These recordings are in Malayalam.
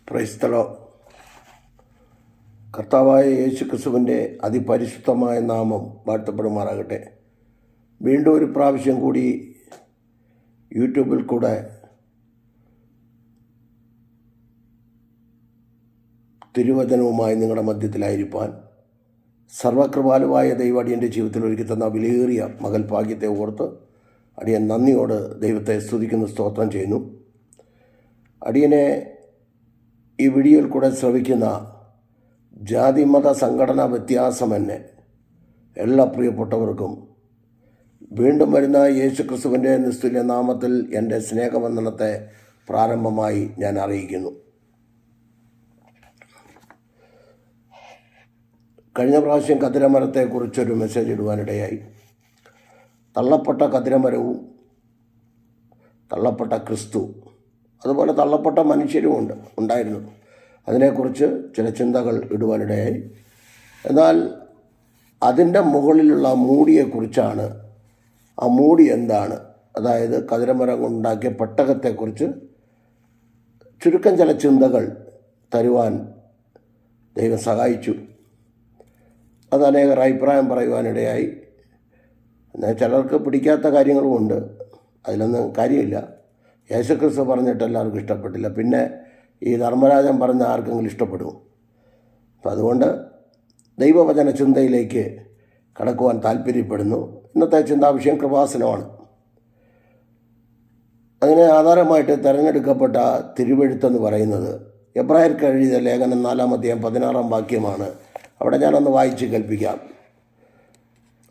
Praise the Lord. കർത്താവായ യേശുക്രിസ്തുവിൻ്റെ അതിപരിശുദ്ധമായ നാമം വാഴ്ത്തപ്പെടുമാറാകട്ടെ. വീണ്ടും ഒരു പ്രാവശ്യം കൂടി യൂട്യൂബിൽ കൂടെ തിരുവചനവുമായി നിങ്ങളുടെ മധ്യത്തിലായിരിക്കാൻ സർവകൃപാലുവായ ദൈവം അടിയൻ്റെ ജീവിതത്തിൽ ഒരുക്കി തന്ന വിലയേറിയ മകൽ ഭാഗ്യത്തെ ഓർത്ത് അടിയൻ നന്ദിയോട് ദൈവത്തെ സ്തുതിക്കുന്ന സ്തോത്രം ചെയ്യുന്നു. അടിയനെ ഈ വീഡിയോയിൽ കൂടെ ശ്രവിക്കുന്ന ജാതിമത സംഘടനാ വ്യത്യാസമെന്നെ എല്ലാ പ്രിയപ്പെട്ടവർക്കും വീണ്ടും വരുന്ന യേശുക്രിസ്തുവിൻ്റെ നിസ്തുല്യ നാമത്തിൽ എൻ്റെ സ്നേഹവന്ദനത്തെ പ്രാരംഭമായി ഞാൻ അറിയിക്കുന്നു. കഴിഞ്ഞ പ്രാവശ്യം കതിരമരത്തെക്കുറിച്ചൊരു മെസ്സേജ് ഇടുവാനിടയായി. തള്ളപ്പെട്ട കതിരമരവും തള്ളപ്പെട്ട ക്രിസ്തു, അതുപോലെ തള്ളപ്പെട്ട മനുഷ്യരും ഉണ്ടായിരുന്നു. അതിനെക്കുറിച്ച് ചില ചിന്തകൾ ഇടുവാനിടയായി. എന്നാൽ അതിൻ്റെ മുകളിലുള്ള മൂടിയെക്കുറിച്ചാണ്. ആ മൂടി എന്താണ്, അതായത് കതിരമരം കൊണ്ടുണ്ടാക്കിയ പെട്ടകത്തെക്കുറിച്ച് ചുരുക്കം ചില ചിന്തകൾ തരുവാൻ ദൈവം സഹായിച്ചു. അത് അനേകർ അഭിപ്രായം പറയുവാനിടയായി. എന്നാൽ ചിലർക്ക് പിടിക്കാത്ത കാര്യങ്ങളുമുണ്ട്, അതിലൊന്നും കാര്യമില്ല. യേശുക്രിസ്തു പറഞ്ഞിട്ട് എല്ലാവർക്കും ഇഷ്ടപ്പെട്ടില്ല, പിന്നെ ഈ ധർമ്മരാജൻ പറഞ്ഞ ആർക്കെങ്കിലും ഇഷ്ടപ്പെടും. അപ്പം അതുകൊണ്ട് ദൈവവചന ചിന്തയിലേക്ക് കടക്കുവാൻ താല്പര്യപ്പെടുന്നു. ഇന്നത്തെ ചിന്താവിഷയം കൃപാസനമാണ്. അതിനെ ആധാരമായിട്ട് തിരഞ്ഞെടുക്കപ്പെട്ട തിരുവെഴുത്തെന്ന് പറയുന്നത് എബ്രായർക്ക് എഴുതിയ ലേഖനം 4-ാം അധ്യായം 16-ാം വാക്യമാണ്. അവിടെ ഞാനൊന്ന് വായിച്ച് കേൾപ്പിക്കാം.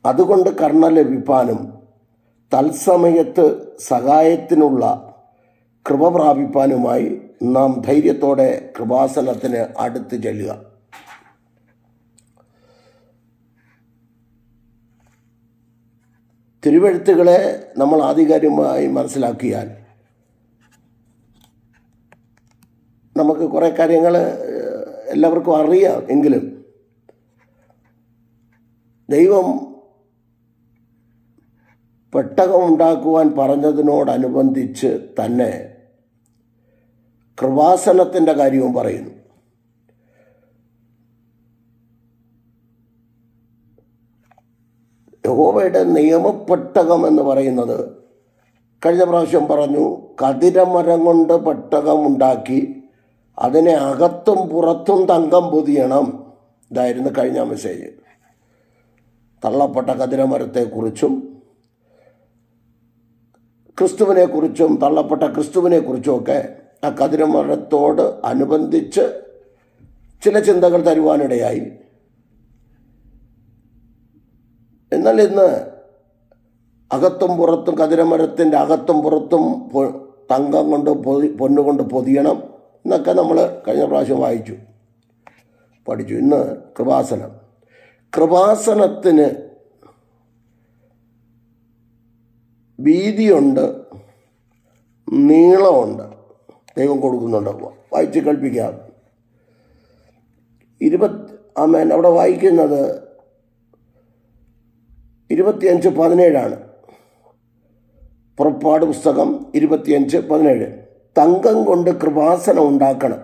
അതുകൊണ്ട് കരുണ ലഭിപ്പാനും തത്സമയത്ത് സഹായത്തിനുള്ള കൃപ പ്രാപിപ്പാനുമായി നാം ധൈര്യത്തോടെ കൃപാസനത്തിന് അടുത്ത് ചെല്ലുക. തിരുവെഴുത്തുകളെ നമ്മൾ ആധികാരികമായി മനസ്സിലാക്കിയാൽ നമുക്ക് കുറേ കാര്യങ്ങൾ എല്ലാവർക്കും അറിയാം. എങ്കിലും ദൈവം പെട്ടകം ഉണ്ടാക്കുവാൻ പറഞ്ഞതിനോടനുബന്ധിച്ച് തന്നെ കൃപാസനത്തിൻ്റെ കാര്യവും പറയുന്നു. യഹോവയുടെ നിയമപ്പെട്ടകം എന്ന് പറയുന്നത് കഴിഞ്ഞ പ്രാവശ്യം പറഞ്ഞു, കതിരമരം കൊണ്ട് പെട്ടകം ഉണ്ടാക്കി അതിനെ അകത്തും പുറത്തും തങ്കം പൊതിയണം. ഇതായിരുന്നു കഴിഞ്ഞ മെസ്സേജ്. തള്ളപ്പെട്ട കതിരമരത്തെക്കുറിച്ചും ക്രിസ്തുവിനെക്കുറിച്ചും തള്ളപ്പെട്ട ക്രിസ്തുവിനെക്കുറിച്ചുമൊക്കെ ആ കതിരമരത്തോട് അനുബന്ധിച്ച് ചില ചിന്തകൾ തരുവാനിടയായി. എന്നാൽ ഇന്ന് അകത്തും പുറത്തും കതിരമരത്തിൻ്റെ അകത്തും പുറത്തും തങ്കം കൊണ്ട് പൊന്നുകൊണ്ട് പൊതിയണം എന്നൊക്കെ നമ്മൾ കഴിഞ്ഞ പ്രാവശ്യം വായിച്ചു, പഠിച്ചു. ഇന്ന് കൃപാസനത്തിന് വീതിയുണ്ട്, നീളമുണ്ട്, ദൈവം കൊടുക്കുന്നുണ്ട്. വായിച്ച് കേൾപ്പിക്കാം. അവിടെ വായിക്കുന്നത് 25:17 പുറപ്പാട് പുസ്തകം 25:17. തങ്കം കൊണ്ട് കൃപാസനം ഉണ്ടാക്കണം.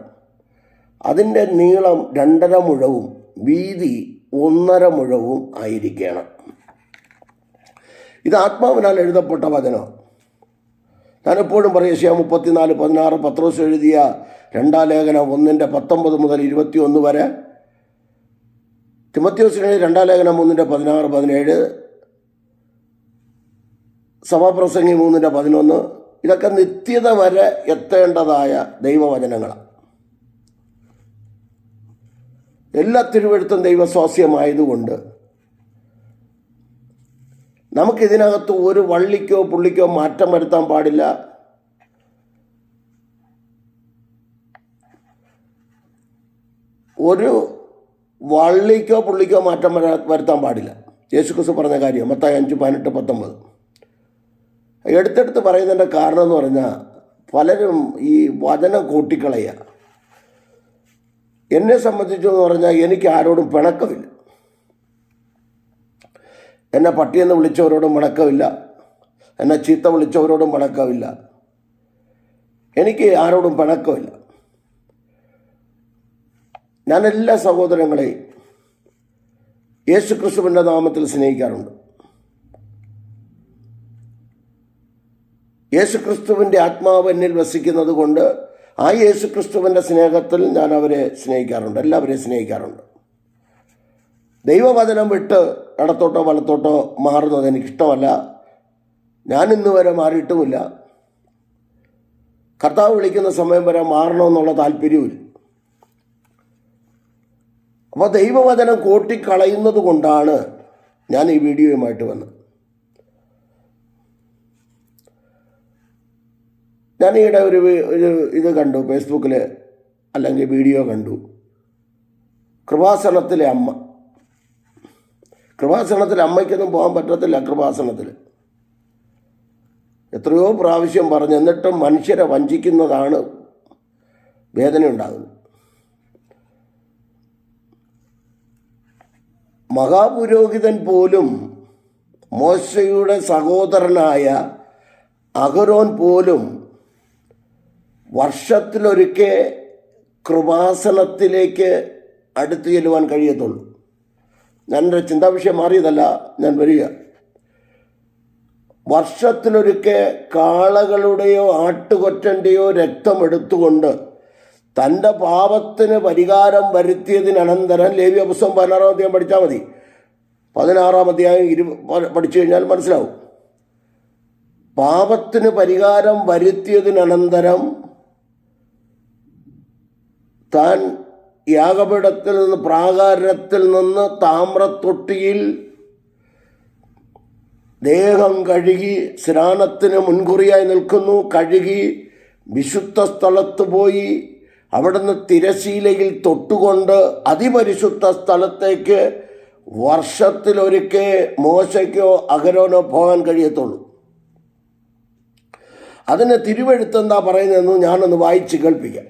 അതിൻ്റെ നീളം 2.5 മുഴവും വീതി 1.5 മുഴവും ആയിരിക്കണം. ഇത് ആത്മാവിനാൽ എഴുതപ്പെട്ട വചനം. ഞാനെപ്പോഴും പറയും, ഏശയ്യാ 34:16, പത്രോസ് എഴുതിയ 2-ാം ലേഖനം 1:19 മുതൽ 21 വരെ, തിമോഥെയോസിന് 2-ാം ലേഖനം 1:16-17, സഭാപ്രസംഗി 3:11. ഇതൊക്കെ നിത്യത വരെ എത്തേണ്ടതായ ദൈവവചനങ്ങളാണ്. എല്ലാ തിരുവെഴുത്തും ദൈവസ്വാസ്യമായതുകൊണ്ട് നമുക്കിതിനകത്ത് ഒരു വള്ളിക്കോ പുള്ളിക്കോ മാറ്റം വരുത്താൻ പാടില്ല. ഒരു വള്ളിക്കോ പുള്ളിക്കോ മാറ്റം വരുത്താൻ പാടില്ല. യേശുക്രിസ്തു പറഞ്ഞ കാര്യം മത്തായി 5:18-19 എടുത്തെടുത്ത് പറയുന്നതിൻ്റെ കാരണം എന്ന് പറഞ്ഞാൽ പലരും ഈ വചനം കൂട്ടിക്കളയുക. എന്നെ സംബന്ധിച്ചെന്ന് പറഞ്ഞാൽ എനിക്ക് ആരോടും പിണക്കമില്ല. എന്നെ പട്ടിയെന്ന് വിളിച്ചവരോടും പിണക്കമില്ല, എന്നെ ചീത്ത വിളിച്ചവരോടും പിണക്കമില്ല. എനിക്ക് ആരോടും പിണക്കമില്ല. ഞാൻ എല്ലാ സഹോദരങ്ങളെയും യേശുക്രിസ്തുവിൻ്റെ നാമത്തിൽ സ്നേഹിക്കാറുണ്ട്. യേശുക്രിസ്തുവിൻ്റെ ആത്മാവ് എന്നിൽ വസിക്കുന്നത് കൊണ്ട് ആ യേശുക്രിസ്തുവിൻ്റെ സ്നേഹത്തിൽ ഞാൻ അവരെ സ്നേഹിക്കാറുണ്ട്, എല്ലാവരെയും സ്നേഹിക്കാറുണ്ട്. ദൈവവചനം വിട്ട് ഇടത്തോട്ടോ വലത്തോട്ടോ മാറുന്നത് എനിക്കിഷ്ടമല്ല. ഞാൻ ഇന്ന് വരെ മാറിയിട്ടുമില്ല. കർത്താവ് വിളിക്കുന്ന സമയം വരെ മാറണമെന്നുള്ള താല്പര്യവുമില്ല. അപ്പോൾ ദൈവവചനം കോട്ടിക്കളയുന്നത് കൊണ്ടാണ് ഞാൻ ഈ വീഡിയോയുമായിട്ട് വന്നത്. ഞാൻ ഈയിടെ ഒരു ഇത് കണ്ടു, ഫേസ്ബുക്കിൽ അല്ലെങ്കിൽ വീഡിയോ കണ്ടു. കൃപാസനത്തിലെ അമ്മ, കൃപാസനത്തിലെ അമ്മയ്ക്കൊന്നും പോകാൻ പറ്റത്തില്ല. കൃപാസനത്തിൽ എത്രയോ പ്രാവശ്യം പറഞ്ഞു, എന്നിട്ടും മനുഷ്യരെ വഞ്ചിക്കുന്നതാണ് വേദന ഉണ്ടാകുന്നത്. മഹാപുരോഹിതൻ പോലും, മോശയുടെ സഹോദരനായ അഹരോൻ പോലും വർഷത്തിലൊരിക്കൽ കൃപാസനത്തിലേക്ക് അടുത്ത് ചെല്ലുവാൻ കഴിയത്തുള്ളൂ. ഞാൻ എൻ്റെ ചിന്താവിഷയം മാറിയതല്ല, ഞാൻ വരിക. വർഷത്തിലൊരിക്കൽ കാളകളുടെയോ ആട്ടുകൊറ്റൻ്റെയോ രക്തം എടുത്തുകൊണ്ട് തൻ്റെ പാപത്തിന് പരിഹാരം വരുത്തിയതിനനന്തരം, ലേവ്യ പുസ്തകം 16-ാം അധ്യായം പഠിച്ചാൽ മതി, 16-ാം അധ്യായം പഠിച്ചു കഴിഞ്ഞാൽ മനസ്സിലാവും. പാപത്തിന് പരിഹാരം വരുത്തിയതിനനന്തരം താൻ യാഗപീഠത്തിൽ നിന്ന്, പ്രാകാരത്തിൽ നിന്ന് താമ്രത്തൊട്ടിയിൽ ദേഹം കഴുകി, സ്നാനത്തിന് മുൻകുറിയായി നിൽക്കുന്നു, കഴുകി വിശുദ്ധ സ്ഥലത്ത് പോയി അവിടുന്ന് തിരശീലയിൽ തൊട്ടുകൊണ്ട് അതിപരിശുദ്ധ സ്ഥലത്തേക്ക് വർഷത്തിലൊരിക്കൽ മോശയ്ക്കോ അഹരോനോ പോകാൻ കഴിയത്തുള്ളൂ. അതിന് തിരുവെഴുത്തെന്താ പറയുന്നതെന്ന് ഞാനൊന്ന് വായിച്ച് കേൾപ്പിക്കാം.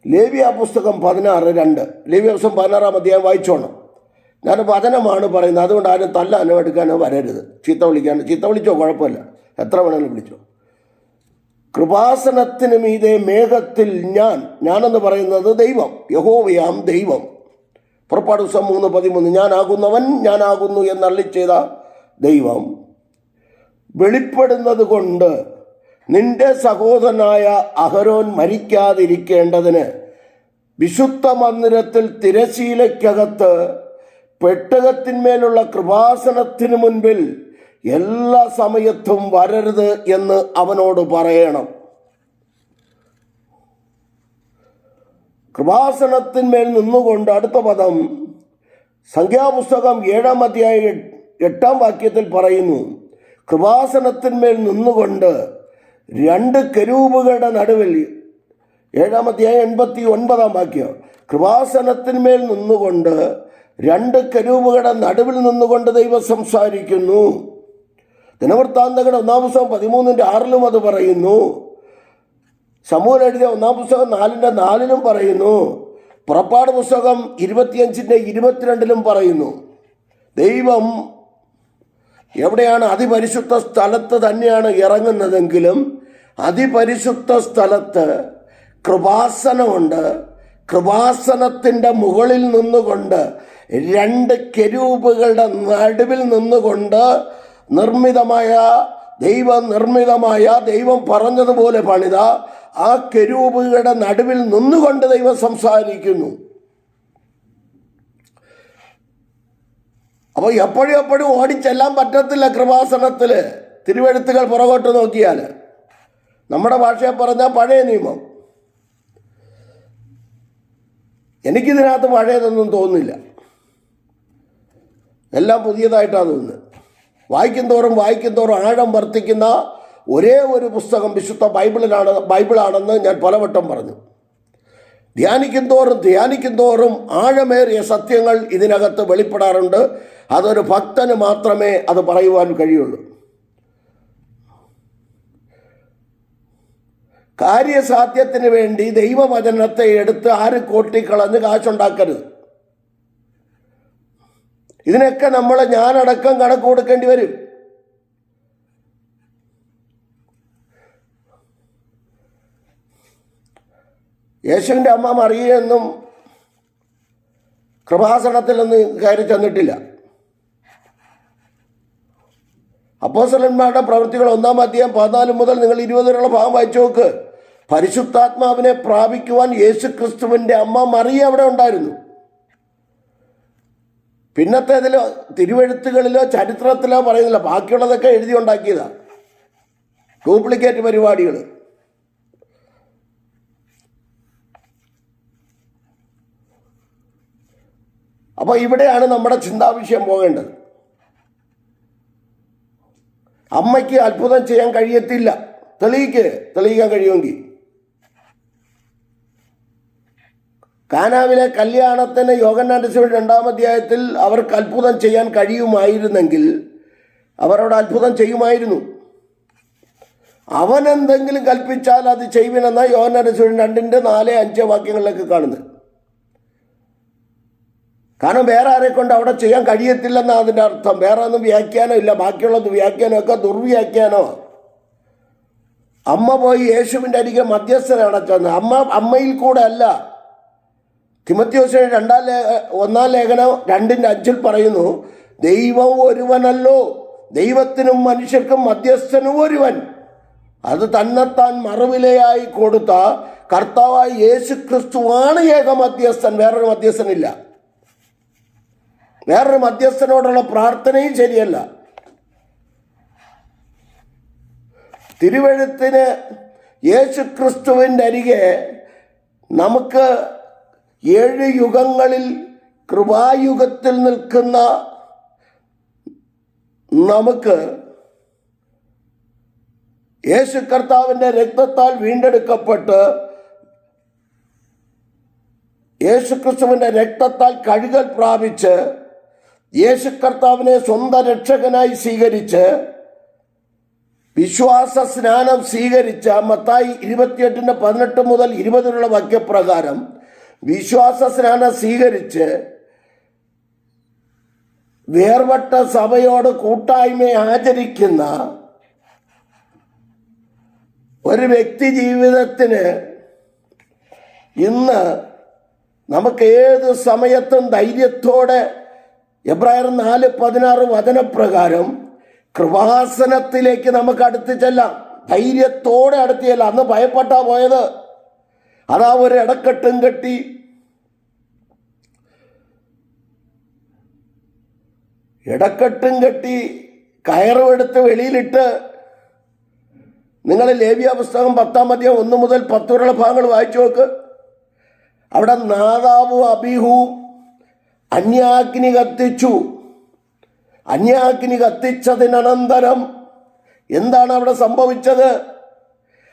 ലേവ്യ പുസ്തകം 16:2, ലേവ്യ പുസ്തകം 16-ാം അധ്യായം വായിച്ചോണം. ഞാൻ വചനമാണ് പറയുന്നത്, അതുകൊണ്ട് ആരും തല്ലാനോ എടുക്കാനോ വരരുത്. ചീത്ത വിളിച്ചോ, കുഴപ്പമില്ല, എത്ര വേണമെങ്കിലും വിളിച്ചോ. കൃപാസനത്തിന് മീതെ മേഘത്തിൽ ഞാനെന്ന് പറയുന്നത് ദൈവം, യഹോവയാം ദൈവം. പുറപ്പാട് പുസ്തകം 3:13, ഞാനാകുന്നവൻ ഞാനാകുന്നു എന്നള്ളി ചെയ്ത ദൈവം വെളിപ്പെടുന്നത് കൊണ്ട് നിന്റെ സഹോദരനായ അഹരോൻ മരിക്കാതിരിക്കേണ്ടതിന് വിശുദ്ധ മന്ദിരത്തിൽ തിരശീലയ്ക്കകത്ത് പെട്ടകത്തിന്മേലുള്ള കൃപാസനത്തിന് മുൻപിൽ എല്ലാ സമയത്തും വരരുത് എന്ന് അവനോട് പറയണം. കൃപാസനത്തിന്മേൽ നിന്നുകൊണ്ട്, അടുത്ത പദം സംഖ്യാപുസ്തകം 7-ാം അധ്യായം 8-ാം വാക്യത്തിൽ പറയുന്നു, കൃപാസനത്തിന്മേൽ നിന്നുകൊണ്ട് 2 കെരൂബുകളുടെ നടുവിൽ, 7-ാം അധ്യായം 89-ാം വാക്യം, കൃപാസനത്തിന്മേൽ നിന്നുകൊണ്ട് 2 കെരൂബുകളുടെ നടുവിൽ നിന്നുകൊണ്ട് ദൈവം സംസാരിക്കുന്നു. ദിനവൃത്താന്തങ്ങൾ 1-ാം പുസ്തകം 13:6 അത് പറയുന്നു. ശമൂവേൽ എഴുതിയ 1-ാം പുസ്തകം 4:4 പറയുന്നു. പുറപ്പാട് പുസ്തകം 25:22 പറയുന്നു. ദൈവം എവിടെയാണ്? അതിപരിശുദ്ധ സ്ഥലത്ത് തന്നെയാണ് ഇറങ്ങുന്നതെങ്കിലും അതിപരിശുദ്ധ സ്ഥലത്ത് കൃപാസനമുണ്ട്. കൃപാസനത്തിൻ്റെ മുകളിൽ നിന്നുകൊണ്ട് 2 കെരൂബുകളുടെ നടുവിൽ നിന്നുകൊണ്ട് ദൈവം പറഞ്ഞതുപോലെ പണിത ആ കെരൂബുകളുടെ നടുവിൽ നിന്നുകൊണ്ട് ദൈവം സംസാരിക്കുന്നു. അപ്പോൾ എപ്പോഴും ഓടിച്ചെല്ലാൻ പറ്റത്തില്ല കൃപാസനത്തിൽ. തിരുവെഴുത്തുകൾ പുറകോട്ട് നോക്കിയാൽ, നമ്മുടെ ഭാഷയെ പറഞ്ഞാൽ പഴയ നിയമം. എനിക്കിതിനകത്ത് പഴയതൊന്നും തോന്നുന്നില്ല, എല്ലാം പുതിയതായിട്ടാണ് തോന്നുന്നത്. വായിക്കും തോറും ആഴം വർദ്ധിക്കുന്ന ഒരേ ഒരു പുസ്തകം വിശുദ്ധ ബൈബിളാണെന്ന് ഞാൻ പലവട്ടം പറഞ്ഞു. ധ്യാനിക്കും തോറും ആഴമേറിയ സത്യങ്ങൾ ഇതിനകത്ത് വെളിപ്പെടാറുണ്ട്. അതൊരു ഭക്തന് മാത്രമേ അത് പറയുവാൻ കഴിയുള്ളൂ. കാര്യസാധ്യത്തിന് വേണ്ടി ദൈവവചനത്തെ എടുത്ത് ആരും കോട്ടിക്കളഞ്ഞ് കാശുണ്ടാക്കരുത്. ഇതിനൊക്കെ നമ്മൾ ഞാനടക്കം കണക്ക് കൊടുക്കേണ്ടി വരും. യേശുവിൻ്റെ അമ്മ മറിയെന്നും കൃപാസനത്തിലൊന്നും കയറി ചെന്നിട്ടില്ല. അപ്പോസ്തലന്മാരുടെ പ്രവൃത്തികൾ 1-ാം അധ്യായം 14 മുതൽ നിങ്ങൾ 20 വരെയുള്ള ഭാഗം വായിച്ചു നോക്ക്. പരിശുദ്ധാത്മാവിനെ പ്രാപിക്കുവാൻ യേശുക്രിസ്തുവിൻ്റെ അമ്മ മറിയ അവിടെ ഉണ്ടായിരുന്നു. പിന്നത്തേതിലോ തിരുവെഴുത്തുകളിലോ ചരിത്രത്തിലോ പറയുന്നില്ല. ബാക്കിയുള്ളതൊക്കെ എഴുതി ഉണ്ടാക്കിയതാണ്, ഡ്യൂപ്ലിക്കേറ്റ് പരിപാടികൾ. അപ്പോൾ ഇവിടെയാണ് നമ്മുടെ ചിന്താവിഷയം പോകേണ്ടത്. അമ്മയ്ക്ക് അത്ഭുതം ചെയ്യാൻ കഴിയത്തില്ല. തെളിയിക്കാൻ കഴിയുമെങ്കിൽ കാനാവിലെ കല്യാണത്തിന് യോഹന്നാന്റെ സുവിശേഷം 2-ാം അധ്യായത്തിൽ അവർക്ക് അത്ഭുതം ചെയ്യാൻ കഴിയുമായിരുന്നെങ്കിൽ അവരോട് അത്ഭുതം ചെയ്യുമായിരുന്നു. അവൻ എന്തെങ്കിലും കൽപ്പിച്ചാൽ അത് ചെയ്യുമെന്ന യോഹന്നാന്റെ സുവിശേഷം 2-4-5 വാക്യങ്ങളിലൊക്കെ കാണുന്നത്. കാരണം വേറെ ആരെ കൊണ്ട് അവിടെ ചെയ്യാൻ കഴിയത്തില്ലെന്നാണ് അതിൻ്റെ അർത്ഥം. വേറെ ഒന്നും വ്യാഖ്യാനം ഇല്ല. ബാക്കിയുള്ളത് വ്യാഖ്യാനമൊക്കെ ദുർവ്യാഖ്യാനോ. അമ്മ പോയി യേശുവിൻ്റെ അരികെ മധ്യസ്ഥനാണ് ചെന്നത്. അമ്മയിൽ കൂടെ അല്ല. തിമോഥെയോസിന്റെ 1-ാം ലേഖനം 2:5 പറയുന്നു, ദൈവം ഒരുവനല്ലോ, ദൈവത്തിനും മനുഷ്യർക്കും മധ്യസ്ഥനും ഒരുവൻ, അത് തന്നെത്താൻ മറുവിലയായി കൊടുത്ത കർത്താവായ യേശു ക്രിസ്തുവാണ് ഏക മധ്യസ്ഥൻ. വേറൊരു മധ്യസ്ഥനില്ല. വേറൊരു മധ്യസ്ഥനോടുള്ള പ്രാർത്ഥനയും ശരിയല്ല. തിരുവെഴുത്തിന് യേശു ക്രിസ്തുവിൻ്റെ അരികെ നമുക്ക് 7 യുഗങ്ങളിൽ കൃപായുഗത്തിൽ നിൽക്കുന്ന നമുക്ക് യേശു കർത്താവിൻ്റെ രക്തത്താൽ വീണ്ടെടുക്കപ്പെട്ട് യേശു ക്രിസ്തുവിൻ്റെ രക്തത്താൽ കഴുകൽ പ്രാപിച്ച് യേശു കർത്താവിനെ സ്വന്തം രക്ഷകനായി സ്വീകരിച്ച് വിശ്വാസ സ്നാനം സ്വീകരിച്ച മത്തായി 28:18 മുതൽ 20 വരെയുള്ള വാക്യപ്രകാരം വിശ്വാസ സ്നാനം സ്വീകരിച്ച് വേർപെട്ട സഭയോട് കൂട്ടായ്മ ആചരിക്കുന്ന ഒരു വ്യക്തി ജീവിതത്തിന് ഇന്ന് നമുക്ക് ഏത് സമയത്തും ധൈര്യത്തോടെ എബ്രായർ 4:16 വചനപ്രകാരം കൃപാസനത്തിലേക്ക് നമുക്ക് അടുത്ത് ചെല്ലാം. ധൈര്യത്തോടെ അടുത്ത് ചെല്ലാം. അന്ന് ഭയപ്പെട്ടാ പോയത്. അതാ ഒരു ഇടക്കെട്ടും കെട്ടി കയറുമെടുത്ത് വെളിയിലിട്ട്. നിങ്ങൾ ലേവ്യ പുസ്തകം 10-ാം അധ്യായം 1 മുതൽ 10 വരെയുള്ള ഭാഗങ്ങൾ വായിച്ചു നോക്ക്. അവിടെ നാദാബും അബീഹുവും അന്യാഗ്നി കത്തിച്ചു. അന്യാഗ്നി കത്തിച്ചതിനനന്തരം എന്താണ് അവിടെ സംഭവിച്ചത്?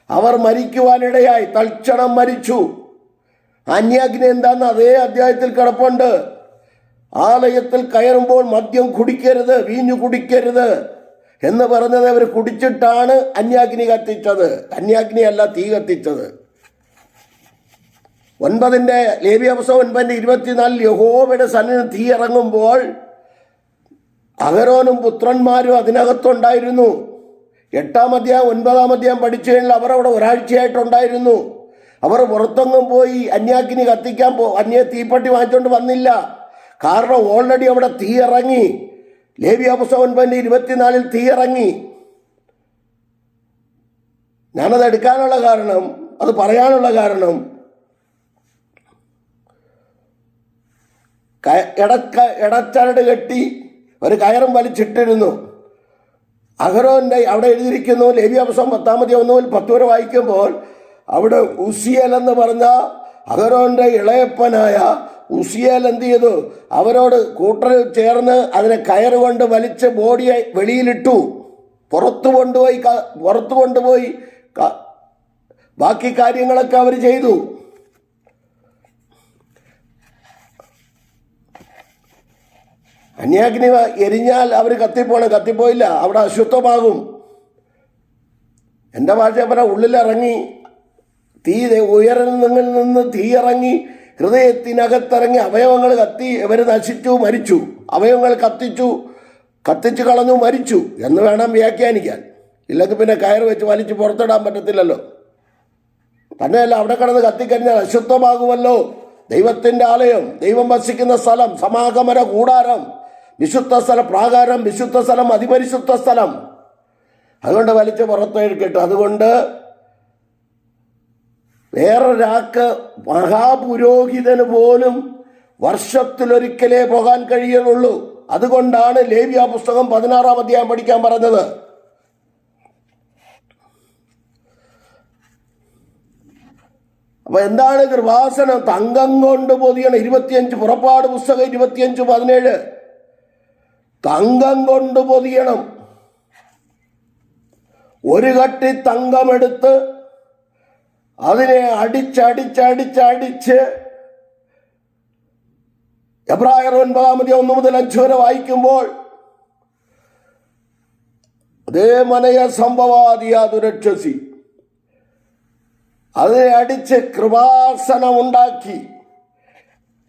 അവർ മരിക്കുവാനിടയായി. തൽക്ഷണം മരിച്ചു. അന്യാഗ്നി എന്താന്ന് അതേ അധ്യായത്തിൽ കിടപ്പുണ്ട്. ആലയത്തിൽ കയറുമ്പോൾ മദ്യം കുടിക്കരുത്, വീഞ്ഞു കുടിക്കരുത് എന്ന് പറഞ്ഞത് അവർ കുടിച്ചിട്ടാണ് അന്യാഗ്നി കത്തിച്ചത്. അന്യാഗ്നിയല്ല തീ കത്തിച്ചത്. 9 ലേവ്യ പുസ്തകം 9:24 യഹോവയുടെ സന്നിധിയിൽ തീ ഇറങ്ങുമ്പോൾ അഹരോനും പുത്രന്മാരും അതിനകത്തുണ്ടായിരുന്നു. 8-ാം അധ്യായം 9-ാം അധ്യായം പഠിച്ചു കഴിഞ്ഞാൽ അവർ അവിടെ ഒരാഴ്ചയായിട്ടുണ്ടായിരുന്നു. അവർ പുറത്തൊങ്ങും പോയി അന്യാഗ്നി കത്തിക്കാൻ തീപ്പെട്ടി വാങ്ങിച്ചുകൊണ്ട് വന്നില്ല. കാരണം ഓൾറെഡി അവിടെ തീ ഇറങ്ങി. ലേവ്യ പുസ്തകം 9:24 തീ ഇറങ്ങി. ഞാനത് എടുക്കാനുള്ള കാരണം, അത് പറയാനുള്ള കാരണം, ഇടച്ചരട് കെട്ടി ഒരു കയറും വലിച്ചിട്ടിരുന്നു. അഹരോന്റെ അവിടെ എഴുതിയിരിക്കുന്നു. ലേവ്യ പുസ്തകം 10-ാം അധ്യായം 1 മുതൽ 10 വരെ വായിക്കുമ്പോൾ അവിടെ ഉസിയേൽ എന്ന് പറഞ്ഞ അഹരോന്റെ ഇളയപ്പനായ ഉസിയേൽ എന്ത് ചെയ്തു? അവരോട് കൂട്ടർ ചേർന്ന് അതിനെ കയറുകൊണ്ട് വലിച്ച് ബോഡിയെ വെളിയിലിട്ടു. പുറത്തു കൊണ്ടുപോയി ബാക്കി കാര്യങ്ങളൊക്കെ അവർ ചെയ്തു. അന്യാഗ്നി എരിഞ്ഞാൽ അവർ കത്തിപ്പോയില്ല. അവിടെ അശുദ്ധമാകും. എൻ്റെ ഭാഷ പറഞ്ഞാൽ ഉള്ളിലിറങ്ങി തീ, ഉയരങ്ങളിൽ നിന്ന് തീ ഇറങ്ങി ഹൃദയത്തിനകത്തിറങ്ങി അവയവങ്ങൾ കത്തി ഇവർ നശിച്ചു, മരിച്ചു. അവയവങ്ങൾ കത്തിച്ചു കളഞ്ഞു, മരിച്ചു എന്ന് വേണം വ്യാഖ്യാനിക്കാൻ. ഇല്ലെങ്കിൽ പിന്നെ കയറ് വെച്ച് വലിച്ച് പുറത്തിടാൻ പറ്റത്തില്ലല്ലോ. തന്നെയല്ല അവിടെ കിടന്ന് കത്തിക്കഴിഞ്ഞാൽ അശുദ്ധമാകുമല്ലോ ദൈവത്തിൻ്റെ ആലയം, ദൈവം വസിക്കുന്ന സ്ഥലം, സമാഗമന കൂടാരം, വിശുദ്ധ സ്ഥലം, പ്രാകാരം, വിശുദ്ധ സ്ഥലം, അതിപരിശുദ്ധ സ്ഥലം. അതുകൊണ്ട് വലിച്ച് പുറത്തെടുക്കട്ടെ. അതുകൊണ്ട് വേറൊരാൾക്ക്, മഹാപുരോഹിതന് പോലും വർഷത്തിലൊരിക്കലേ പോകാൻ കഴിയുള്ളൂ. അതുകൊണ്ടാണ് ലേവ്യ പുസ്തകം 16 അധ്യായം പഠിക്കാൻ പറഞ്ഞത്. അപ്പൊ എന്താണ് കൃപാസനം? തങ്കം കൊണ്ട് പൊതിയണം. 25 പുറപ്പാട് പുസ്തകം 25:17 തങ്കം കൊണ്ട് പൊതിയണം. ഒരു കട്ടി തങ്കമെടുത്ത് അതിനെ അടിച്ച് എബ്രായർ 9:1-5 വരെ വായിക്കുമ്പോൾ അതേ മനയ സംഭവാദിയാതുരക്ഷസി അതിനെ അടിച്ച് കൃപാസനം ഉണ്ടാക്കി.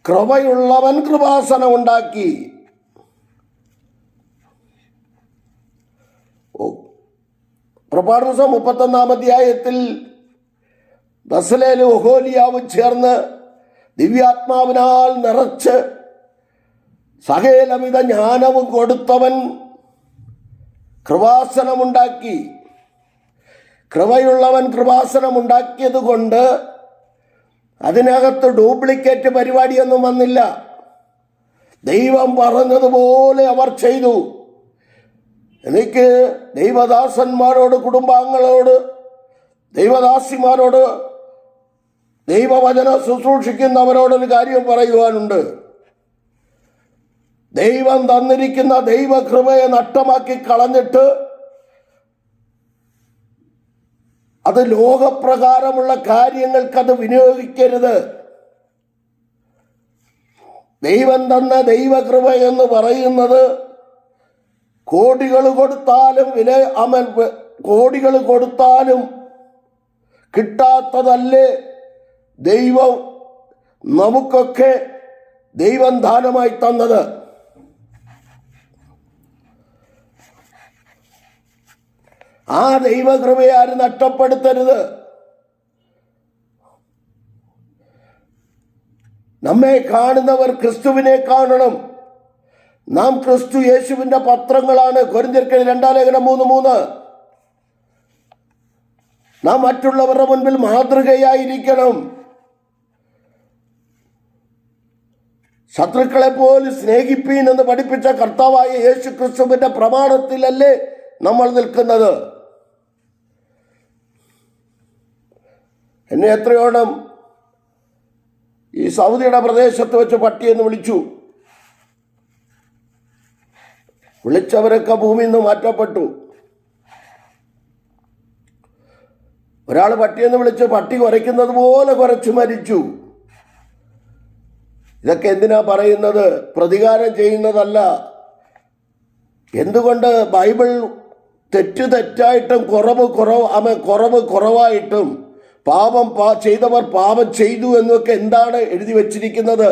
കൃപയുള്ളവൻ കൃപാസനം ഉണ്ടാക്കി. പുറപ്പാട് പുസ്തകം 31 അധ്യായത്തിൽ ബസലേലും ഒഹോലിയാവും ചേർന്ന് ദിവ്യാത്മാവിനാൽ നിറച്ച് സകലവിധ ജ്ഞാനവും കൊടുത്തവൻ കൃപാസനമുണ്ടാക്കി. കൃപയുള്ളവൻ കൃപാസനമുണ്ടാക്കിയത് കൊണ്ട് അതിനകത്ത് ഡ്യൂപ്ലിക്കേറ്റ് പരിപാടിയൊന്നും വന്നില്ല. ദൈവം പറഞ്ഞതുപോലെ അവർ ചെയ്തു. എനിക്ക് ദൈവദാസന്മാരോട്, കുടുംബാംഗങ്ങളോട്, ദൈവദാസിമാരോട്, ദൈവവചനം ശുശ്രൂഷിക്കുന്നവരോടൊരു കാര്യം പറയുവാനുണ്ട്. ദൈവം തന്നിരിക്കുന്ന ദൈവകൃപയെ നഷ്ടമാക്കി കളഞ്ഞിട്ട് അത് ലോകപ്രകാരമുള്ള കാര്യങ്ങൾക്കത് വിനിയോഗിക്കരുത്. ദൈവം തന്ന ദൈവകൃപ എന്ന് പറയുന്നത് കോടികൾ കൊടുത്താലും കിട്ടാത്തതല്ലേ ദൈവം നമുക്കൊക്കെ ദൈവം ദാനമായി തന്നത്. ആ ദൈവകൃപയെ ആരും നഷ്ടപ്പെടുത്തരുത്. നമ്മെ കാണുന്നവർ ക്രിസ്തുവിനെ കാണണം. നാം ക്രിസ്തു യേശുവിന്റെ പത്രങ്ങളാണ്. കൊരിന്ത്യർക്ക് 2 ലേഖനം 3:3. നാം മറ്റുള്ളവരുടെ മുൻപിൽ മാതൃകയായിരിക്കണം. ശത്രുക്കളെ പോലും സ്നേഹിപ്പീൻ എന്ന് പഠിപ്പിച്ച കർത്താവായ യേശു ക്രിസ്തുവിന്റെ പ്രമാണത്തിലല്ലേ നമ്മൾ നിൽക്കുന്നത്. എന്നെ എത്രയോണം ഈ സൗദിയുടെ പ്രദേശത്ത് വെച്ച് പട്ടിയെന്ന് വിളിച്ചവരൊക്കെ ഭൂമിയിൽ നിന്ന് മാറ്റപ്പെട്ടു. ഒരാൾ പട്ടിയെന്ന് വിളിച്ച് പട്ടി കുരയ്ക്കുന്നത് പോലെ കുരച്ചു മരിച്ചു. ഇതൊക്കെ എന്തിനാ പറയുന്നത്? പ്രതികാരം ചെയ്യുന്നതല്ല. എന്തുകൊണ്ട് ബൈബിൾ തെറ്റായിട്ടും കുറവ് കുറവായിട്ടും ചെയ്തവർ പാപം ചെയ്തു എന്നൊക്കെ എന്താണ് എഴുതി വച്ചിരിക്കുന്നത്?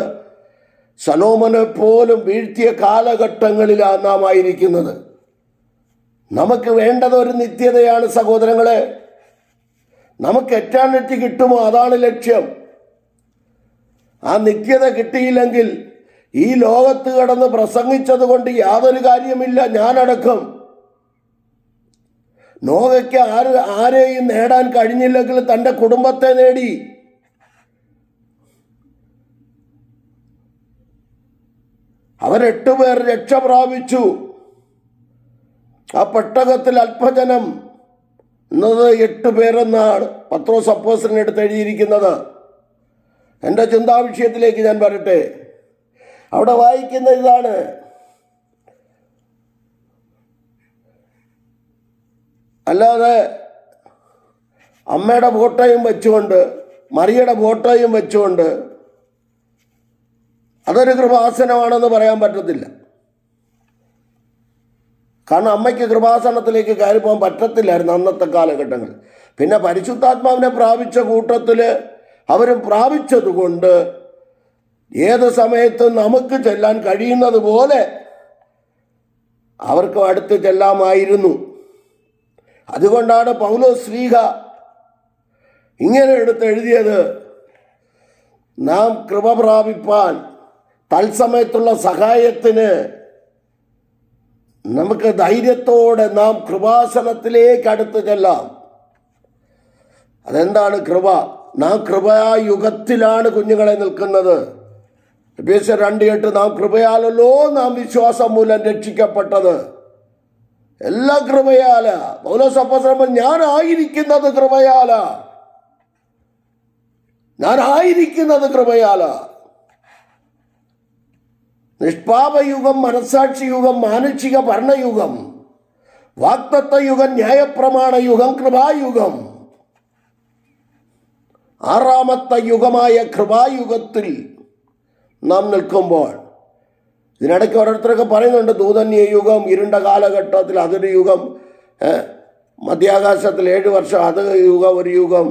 ശലോമോനെ പോലും വീഴ്ത്തിയ കാലഘട്ടങ്ങളിലാണ് നാം ആയിരിക്കുന്നത്. നമുക്ക് വേണ്ടത് ഒരു നിത്യതയാണ് സഹോദരങ്ങളെ. നമുക്ക് എറ്റേണിറ്റി കിട്ടുമോ? അതാണ് ലക്ഷ്യം. ആ നിത്യത കിട്ടിയില്ലെങ്കിൽ ഈ ലോകത്ത് കിടന്ന് പ്രസംഗിച്ചത് കൊണ്ട് യാതൊരു കാര്യമില്ല. ഞാനടക്കം. നോഹയ്ക്ക് ആരെയും നേടാൻ കഴിഞ്ഞില്ലെങ്കിൽ തൻ്റെ കുടുംബത്തെ നേടി. അവർ 8 പേർ രക്ഷ പ്രാപിച്ചു. ആ പെട്ടകത്തിൽ അല്പജനം എന്നത് 8 പേരെന്നാണ് പത്രോസ് അപ്പോസ്തലൻ എടുത്ത് എഴുതിയിരിക്കുന്നത്. എൻ്റെ ചിന്താവിഷയത്തിലേക്ക് ഞാൻ വരട്ടെ. അവിടെ വായിക്കുന്ന ഇതാണ്: അല്ലാതെ അമ്മയുടെ ഫോട്ടോയും വെച്ചുകൊണ്ട്, മറിയയുടെ ഫോട്ടോയും വെച്ചുകൊണ്ട് അതൊരു കൃപാസനമാണെന്ന് പറയാൻ പറ്റത്തില്ല. കാരണം അമ്മയ്ക്ക് കൃപാസനത്തിലേക്ക് കയറി പോകാൻ പറ്റത്തില്ലായിരുന്നു അന്നത്തെ കാലഘട്ടങ്ങളിൽ. പിന്നെ പരിശുദ്ധാത്മാവിനെ പ്രാപിച്ച കൂട്ടത്തിൽ അവരും പ്രാപിച്ചതുകൊണ്ട് ഏത് സമയത്തും നമുക്ക് ചെല്ലാൻ കഴിയുന്നത് പോലെ അവർക്കും അടുത്ത് ചെല്ലാമായിരുന്നു. അതുകൊണ്ടാണ് പൗലോസ് ശ്ലീഹ ഇങ്ങനെ എടുത്ത് എഴുതിയത്: നാം കൃപ പ്രാപിപ്പാൻ തത്സമയത്തുള്ള സഹായത്തിന് നമുക്ക് ധൈര്യത്തോടെ നാം കൃപാസനത്തിലേക്ക് അടുത്ത് ചെല്ലാം. അതെന്താണ് കൃപ? നാം കൃപയുഗത്തിലാണ് കുഞ്ഞുങ്ങളെ നിൽക്കുന്നത്. എഫെസ്യർ 2:8 നാം കൃപയാലല്ലോ നാം വിശ്വാസം മൂലം രക്ഷിക്കപ്പെട്ടത്. എല്ലാം കൃപയാല. പൗലോസ് അപ്പോസ്തലൻ ഞാനായിരിക്കുന്നത് കൃപയാല, ഞാനായിരിക്കുന്നത് കൃപയാല. നിഷ്പാപയുഗം, മനസ്സാക്ഷി യുഗം, മാനുഷിക ഭരണയുഗം, വാഗ്ദത്ത യുഗം, ന്യായപ്രമാണ യുഗം, കൃപായുഗം. 6ാമത്തെ യുഗമായ കൃപായുഗത്തിൽ നാം നിൽക്കുമ്പോൾ ഇതിനിടയ്ക്ക് ഓരോരുത്തരൊക്കെ പറയുന്നുണ്ട് ദൂതന്യ യുഗം, ഇരുണ്ട കാലഘട്ടത്തിൽ അതൊരു യുഗം, മധ്യാകാശത്തിൽ 7 വർഷം അത് യുഗം, ഒരു യുഗം,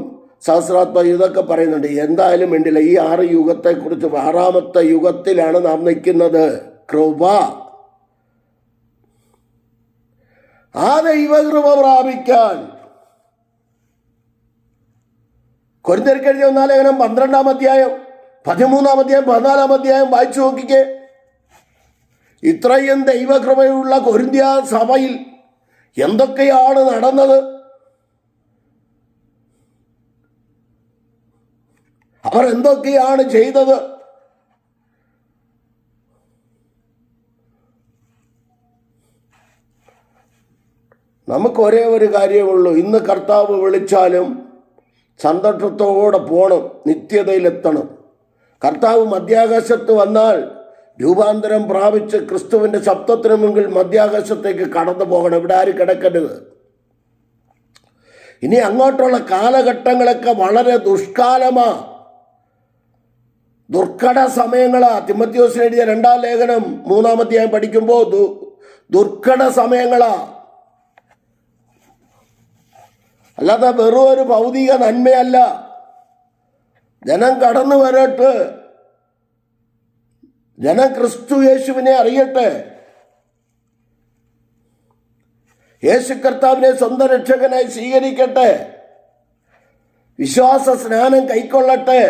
സഹസ്രാത്മ ഇതൊക്കെ പറയുന്നുണ്ട്. എന്തായാലും വേണ്ടില്ല, ഈ 6 യുഗത്തെക്കുറിച്ച് 6ാമത്തെ യുഗത്തിലാണ് നാം നിൽക്കുന്നത്. കൃപ, ആ ദൈവകൃപ പ്രാപിക്കാൻ കൊരിന്ത്യർക്ക് എഴുതിയ 1 ലേഖനം 12-ാം അധ്യായം, 13-ാം അധ്യായം, 14-ാം അധ്യായം വായിച്ചു നോക്കിക്കേ. ഇത്രയും ദൈവകൃപയുള്ള കൊരിന്ത്യ സഭയിൽ എന്തൊക്കെയാണ് നടന്നത്? അവർ എന്തൊക്കെയാണ് ചെയ്തത്? നമുക്ക് ഒരേ ഒരു കാര്യമുള്ളൂ, ഇന്ന് കർത്താവ് വിളിച്ചാലും സന്തോഷത്തോടെ പോകണം, നിത്യതയിലെത്തണം. കർത്താവ് മധ്യാകാശത്ത് വന്നാൽ രൂപാന്തരം പ്രാപിച്ച് ക്രിസ്തുവിൻ്റെ ശബ്ദത്തിന് മുമ്പിൽ മധ്യാകാശത്തേക്ക് കടന്നു പോകണം. ഇവിടെ ആരും കിടക്കരുത്. ഇനി അങ്ങോട്ടുള്ള കാലഘട്ടങ്ങളൊക്കെ വളരെ ദുഷ്കാലമാ, ദുർഘട സമയങ്ങളാ. തിമോഥെയോസിന് എഴുതിയ 2-ാം ലേഖനം 3-ാം അധ്യായം പഠിക്കുമ്പോൾ ദുർഘട സമയങ്ങളാ. അല്ലാതെ വെറും ഒരു ഭൗതിക നന്മയല്ല. ജനം കടന്നു വരട്ടെ, ജനം ക്രിസ്തു യേശുവിനെ അറിയട്ടെ, യേശു കർത്താവിനെ സ്വന്തം രക്ഷകനായി സ്വീകരിക്കട്ടെ, വിശ്വാസ സ്നാനം കൈക്കൊള്ളട്ടെ,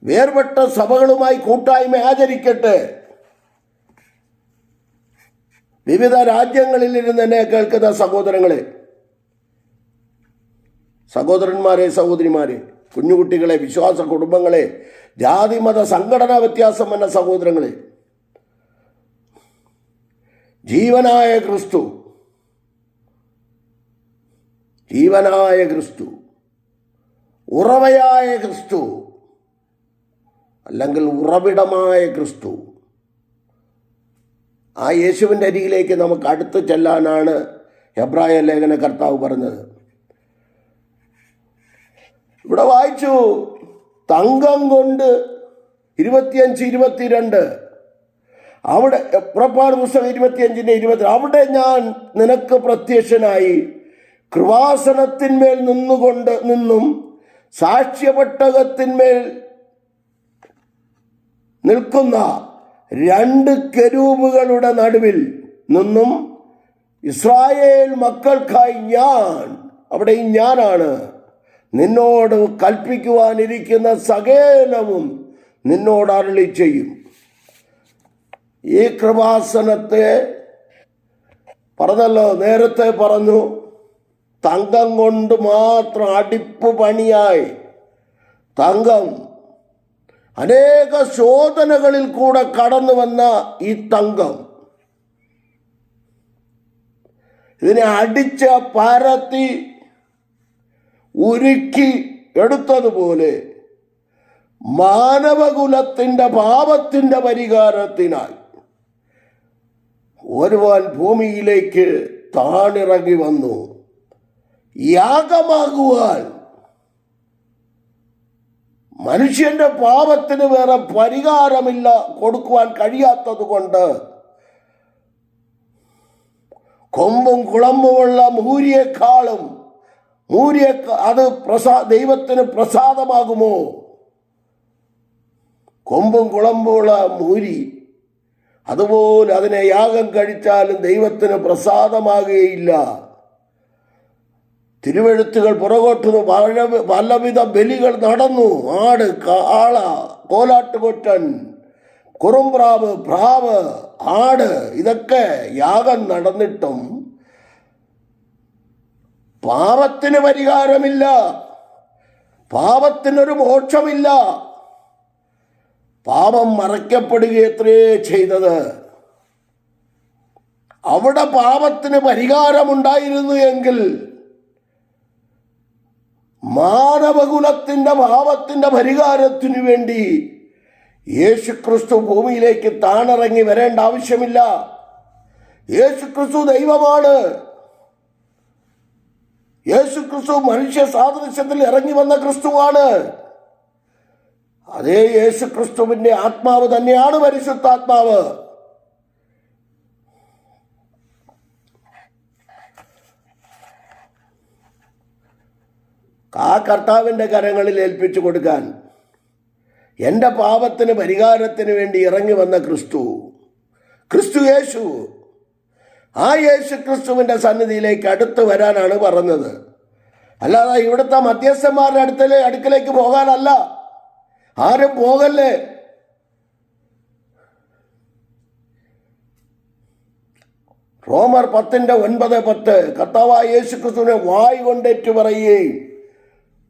വേർപെട്ട സഭകളുമായി കൂട്ടായ്മ ആചരിക്കട്ടെ. വിവിധ രാജ്യങ്ങളിൽ ഇരുന്ന് എന്നെ കേൾക്കുന്ന സഹോദരങ്ങളെ, സഹോദരന്മാരെ, സഹോദരിമാരെ, കുഞ്ഞുകുട്ടികളെ, വിശ്വാസ കുടുംബങ്ങളെ, ജാതി മത സംഘടനാ വ്യത്യാസം എന്ന സഹോദരങ്ങളെ, ജീവനായ ക്രിസ്തു, ജീവനായ ക്രിസ്തു, ഉറവയായ ക്രിസ്തു, അല്ലെങ്കിൽ ഉറവിടമായ ക്രിസ്തു, ആ യേശുവിൻ്റെ അരികിലേക്ക് നമുക്ക് അടുത്ത് ചെല്ലാനാണ് എബ്രായ ലേഖന കർത്താവ് പറഞ്ഞത്. ഇവിടെ വായിച്ചു, തങ്കം കൊണ്ട് 25-22, അവിടെ പുറപ്പാട് പുസ്തകം 25-20, അവിടെ ഞാൻ നിനക്ക് പ്രത്യക്ഷനായി കൃപാസനത്തിന്മേൽ നിന്നും സാക്ഷ്യപെട്ടകത്തിന്മേൽ നിൽക്കുന്ന 2 കെരൂബുകളുടെ നടുവിൽ നിന്നും ഇസ്രായേൽ മക്കൾക്കായി ഞാൻ, അവിടെയും ഞാനാണ്, നിന്നോട് കൽപ്പിക്കുവാനിരിക്കുന്ന സകലവും നിന്നോട് അരുളി ചെയ്യും. ഈ കൃപാസനത്തെ പറഞ്ഞല്ലോ, നേരത്തെ പറഞ്ഞു, തങ്കം കൊണ്ട് മാത്രം അടിപ്പ് പണിയായി, തങ്കം അനേക ശോധനകളിൽ കൂടെ കടന്നു വന്ന ഈ തങ്കം, ഇതിനെ അടിച്ച പരത്തി ഉരുക്കി എടുത്തതുപോലെ മാനവകുലത്തിൻ്റെ പാപത്തിൻ്റെ പരിഹാരത്തിനായി ഒരുവൻ ഭൂമിയിലേക്ക് താണിറങ്ങി വന്നു, യാഗമാകുവാൻ. മനുഷ്യന്റെ പാപത്തിന് വേറെ പരിഹാരമില്ല, കൊടുക്കുവാൻ കഴിയാത്തത് കൊണ്ട് കൊമ്പും കുളമ്പുമുള്ള മൂരിയേക്കാളും അത് ദൈവത്തിന് പ്രസാദമാകുമോ? കൊമ്പും കുളമ്പുമുള്ള മൂരി, അതുപോലെ അതിനെ യാഗം കഴിച്ചാലും ദൈവത്തിന് പ്രസാദമാകുകയില്ല. തിരുവെഴുത്തുകൾ പുറകോട്ട് പലവിധ ബലികൾ നടന്നു. ആട്, കാള, കോലാട്ടുകൊറ്റൻ, കുറുമ്പ്രാവ്, പ്രാവ്, ആട്, ഇതൊക്കെ യാഗം നടന്നിട്ടും പാപത്തിന് പരിഹാരമില്ല, പാപത്തിനൊരു മോക്ഷമില്ല. പാപം മറയ്ക്കപ്പെടുകയത്രേ ചെയ്തത്. അവിടെ പാപത്തിന് പരിഹാരമുണ്ടായിരുന്നു എങ്കിൽ മാനവകുലത്തിൻ്റെ പാപത്തിൻ്റെ പരിഹാരത്തിനു വേണ്ടി യേശുക്രിസ്തു ഭൂമിയിലേക്ക് താണിറങ്ങി വരേണ്ട ആവശ്യമില്ല. യേശുക്രിസ്തു ദൈവമാണ്. യേശുക്രിസ്തു മനുഷ്യ സാദൃശ്യത്തിൽ ഇറങ്ങി വന്ന ക്രിസ്തുവാണ്. അതേ യേശുക്രിസ്തുവിൻ്റെ ആത്മാവ് തന്നെയാണ് പരിശുദ്ധാത്മാവ്. ആ കർത്താവിൻ്റെ കരങ്ങളിൽ ഏൽപ്പിച്ചു കൊടുക്കാൻ എൻ്റെ പാപത്തിന് പരിഹാരത്തിന് വേണ്ടി ഇറങ്ങി വന്ന ക്രിസ്തു യേശു, ആ യേശു ക്രിസ്തുവിൻ്റെ സന്നിധിയിലേക്ക് അടുത്ത് വരാനാണ് പറഞ്ഞത്. അല്ലാതെ ഇവിടുത്തെ മധ്യസ്ഥന്മാരുടെ അടുക്കലേക്ക് പോകാനല്ല. ആരും പോകല്ലേ. റോമർ 10:9-10 കർത്താവായ യേശു ക്രിസ്തുവിനെ വായ് കൊണ്ടേറ്റു പറയുകയും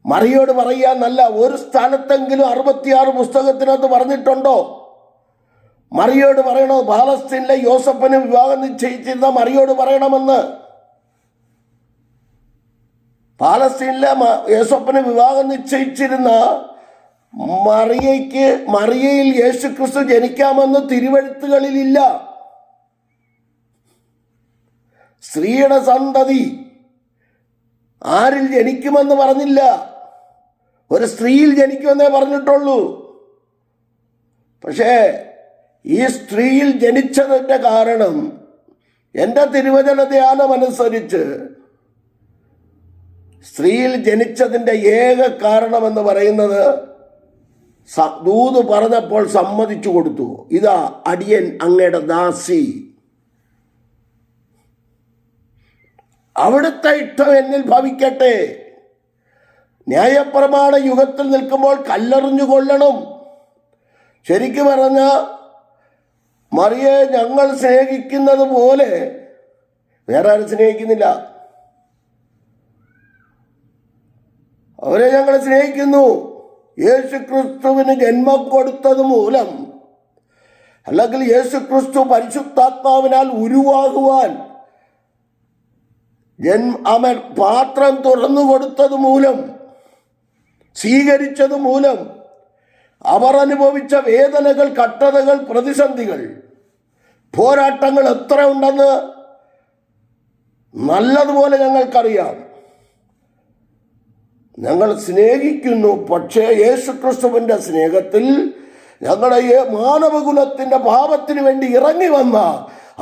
മറിയോട് പറയാന്നല്ല. ഒരു സ്ഥലത്തെങ്കിലും 66 പുസ്തകത്തിനകത്ത് പറഞ്ഞിട്ടുണ്ടോ മറിയോട് പറയണോ? പാലസ്തീനിലെ യോസഫിന് വിവാഹം നിശ്ചയിച്ചിരുന്ന മറിയോട് പറയണമെന്ന്. പാലസ്തീനിലെ യോസഫിന് വിവാഹം നിശ്ചയിച്ചിരുന്ന മറിയയിൽ യേശുക്രിസ്തു ജനിക്കാമെന്ന് തിരുവെഴുത്തുകളിലില്ല. സ്ത്രീയുടെ സന്തതി ആരിൽ ജനിക്കുമെന്ന് പറഞ്ഞില്ല. ഒരു സ്ത്രീയിൽ ജനിക്കുമെന്നേ പറഞ്ഞിട്ടുള്ളൂ. പക്ഷേ ഈ സ്ത്രീയിൽ ജനിച്ചതിൻ്റെ കാരണം എൻ്റെ തിരുവചന ധ്യാനമനുസരിച്ച് സ്ത്രീയിൽ ജനിച്ചതിൻ്റെ ഏക കാരണമെന്ന് പറയുന്നത് ദൂത് പറഞ്ഞപ്പോൾ സമ്മതിച്ചു കൊടുത്തു. ഇതാ അടിയൻ അങ്ങയുടെ ദാസി, അവിടുത്തെ ഇഷ്ടം എന്നിൽ ഭവിക്കട്ടെ. ന്യായപ്രമാണ യുഗത്തിൽ നിൽക്കുമ്പോൾ കല്ലെറിഞ്ഞു കൊള്ളണം. ശരിക്കു പറഞ്ഞ മറിയെ ഞങ്ങൾ സ്നേഹിക്കുന്നത് പോലെ വേറെ ആരും സ്നേഹിക്കുന്നില്ല. അവരെ ഞങ്ങൾ സ്നേഹിക്കുന്നു. യേശുക്രിസ്തുവിന് ജന്മം കൊടുത്തത് മൂലം, അല്ലെങ്കിൽ യേശുക്രിസ്തു പരിശുദ്ധാത്മാവിനാൽ ഉരുവാകുവാൻ അവൻ പാത്രം തുറന്നു കൊടുത്തത് മൂലം, സ്വീകരിച്ചത് മൂലം അവർ അനുഭവിച്ച വേദനകൾ, കഷ്ടതകൾ, പ്രതിസന്ധികൾ, പോരാട്ടങ്ങൾ എത്ര ഉണ്ടെന്ന് നല്ലതുപോലെ ഞങ്ങൾക്കറിയാം. ഞങ്ങൾ സ്നേഹിക്കുന്നു. പക്ഷേ യേശുക്രിസ്തുവിൻ്റെ സ്നേഹത്തിൽ ഞങ്ങളുടെ മാനവകുലത്തിൻ്റെ പാപത്തിന് വേണ്ടി ഇറങ്ങി വന്ന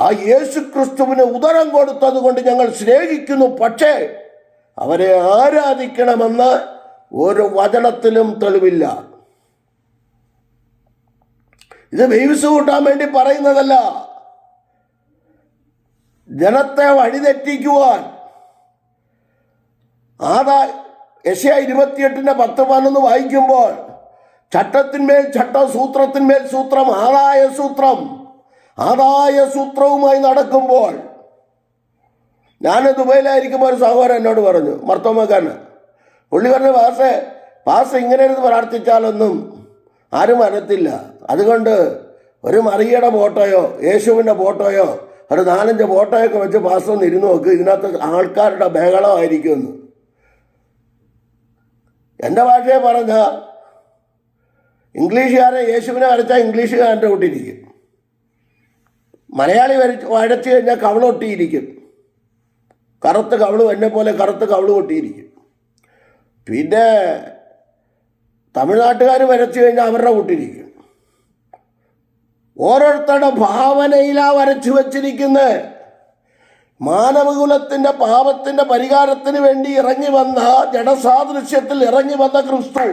ആ യേശുക്രിസ്തുവിന് ഉദരം കൊടുത്തത് കൊണ്ട് ഞങ്ങൾ സ്നേഹിക്കുന്നു. പക്ഷേ അവരെ ആരാധിക്കണമെന്ന് ഒരു വചനത്തിലും തെളിവില്ല. ഇത് വ്യൂസ് കൂട്ടാൻ വേണ്ടി പറയുന്നതല്ല. ജനത്തെ വഴിതെറ്റിക്കുവാൻ. യശയ്യാ 28:10-11 വായിക്കുമ്പോൾ ചട്ടത്തിന്മേൽ ചട്ടം, സൂത്രത്തിന്മേൽ സൂത്രം, ആദായ സൂത്രവുമായി നടക്കുമ്പോൾ, ഞാൻ ദുബൈയിലായിരിക്കുമ്പോൾ ഒരു സഹോദരൻ എന്നോട് പറഞ്ഞു, മർത്തോമക്കാരന്, പുള്ളി പറഞ്ഞു, പാസ് ഇങ്ങനെ ഇരുന്ന് പ്രാർത്ഥിച്ചാലൊന്നും ആരും വരത്തില്ല. അതുകൊണ്ട് ഒരു മറിയയുടെ ഫോട്ടോയോ യേശുവിൻ്റെ ഫോട്ടോയോ ഒരു 4-5 ഫോട്ടോയൊക്കെ വെച്ച് പാസ് ഒന്ന് ഇരുന്ന് നോക്ക്, ഇതിനകത്ത് ആൾക്കാരുടെ ബഹളമായിരിക്കുമെന്ന്. എൻ്റെ ഭാഷയെ പറഞ്ഞ ഇംഗ്ലീഷുകാരെ യേശുവിനെ വരച്ചാൽ ഇംഗ്ലീഷുകാരൻ്റെ കൂട്ടിയിരിക്കും. മലയാളി വരച്ചു കഴിഞ്ഞാൽ കവളൊട്ടിയിരിക്കും. കറുത്ത് കവളും എന്നെ പോലെ കറുത്ത് കവള് കൊട്ടിയിരിക്കും. പിന്നെ തമിഴ്നാട്ടുകാർ വരച്ചു കഴിഞ്ഞാൽ അവരുടെ കൂട്ടിരിക്കും. ഓരോരുത്തരുടെ ഭാവനയിലാണ് വരച്ചു വച്ചിരിക്കുന്നത്. മാനവകുലത്തിൻ്റെ പാപത്തിൻ്റെ പരിഹാരത്തിന് വേണ്ടി ഇറങ്ങി വന്ന, ജഡസാദൃശ്യത്തിൽ ഇറങ്ങി വന്ന ക്രിസ്തു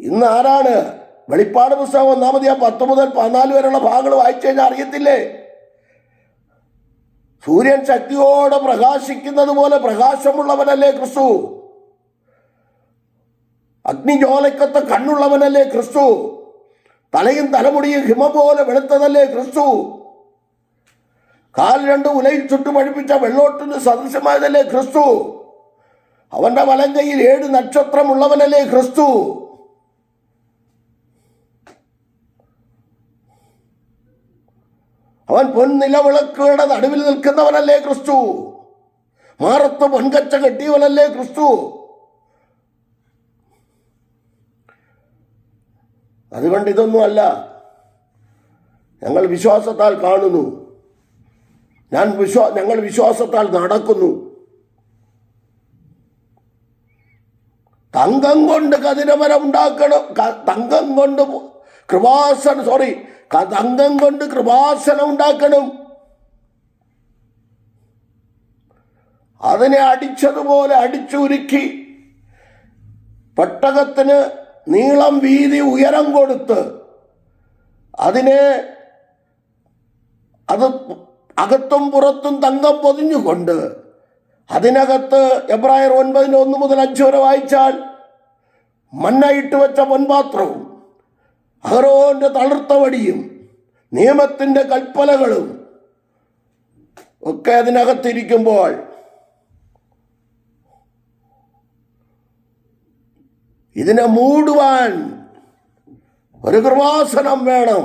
ഇന്ന് ആരാണ്? വെളിപ്പാട് പുസ്തകം 1-ാം 10 മുതൽ 14 വരെയുള്ള ഭാഗങ്ങൾ വായിച്ചു കഴിഞ്ഞാൽ അറിയത്തില്ലേ? സൂര്യൻ ശക്തിയോടെ പ്രകാശിക്കുന്നത് പോലെ പ്രകാശമുള്ളവനല്ലേ ക്രിസ്തു? അഗ്നിജ്വാലയ്ക്കൊത്ത കണ്ണുള്ളവനല്ലേ ക്രിസ്തു? തലയും തലമുടിയും ഹിമം പോലെ വെളുത്തതല്ലേ ക്രിസ്തു? കാൽ രണ്ട് ഉലയിൽ ചുട്ടുപഴിപ്പിച്ച വെള്ളോട്ടിന് സദൃശമായതല്ലേ ക്രിസ്തു? അവന്റെ വലം കൈയിൽ 7 നക്ഷത്രമുള്ളവനല്ലേ ക്രിസ്തു? അവൻ പൊൻനിലവിളക്കുകളുടെ നടുവിൽ നിൽക്കുന്നവനല്ലേ ക്രിസ്തു? മാറത്ത് പൊൻകച്ച കെട്ടിയവനല്ലേ ക്രിസ്തു? അതുകൊണ്ട് ഇതൊന്നുമല്ല, ഞങ്ങൾ വിശ്വാസത്താൽ കാണുന്നു, ഞങ്ങൾ വിശ്വാസത്താൽ നടക്കുന്നു. തങ്കം കൊണ്ട് കതിരമരം ഉണ്ടാക്കണം, തങ്കം കൊണ്ട് കൃപാസനം ഉണ്ടാക്കണം. അതിനെ അടിച്ചതുപോലെ അടിച്ചുരുക്കി പെട്ടകത്തിന് നീളം വീതി ഉയരം കൊടുത്ത് അത് അകത്തും പുറത്തും തങ്കം പൊതിഞ്ഞുകൊണ്ട് അതിനകത്ത് എബ്രായർ 9:1-5 വരെ വായിച്ചാൽ മന്ന ഇട്ട് വെച്ച പൊൻപാത്രവും അഹരോന്റെ തളിർത്ത വടിയും നിയമത്തിന്റെ കൽപ്പലകളും ഒക്കെ അതിനകത്തിരിക്കുമ്പോൾ ഇതിനെ മൂടുവാൻ ഒരു കൃപാസനം വേണം.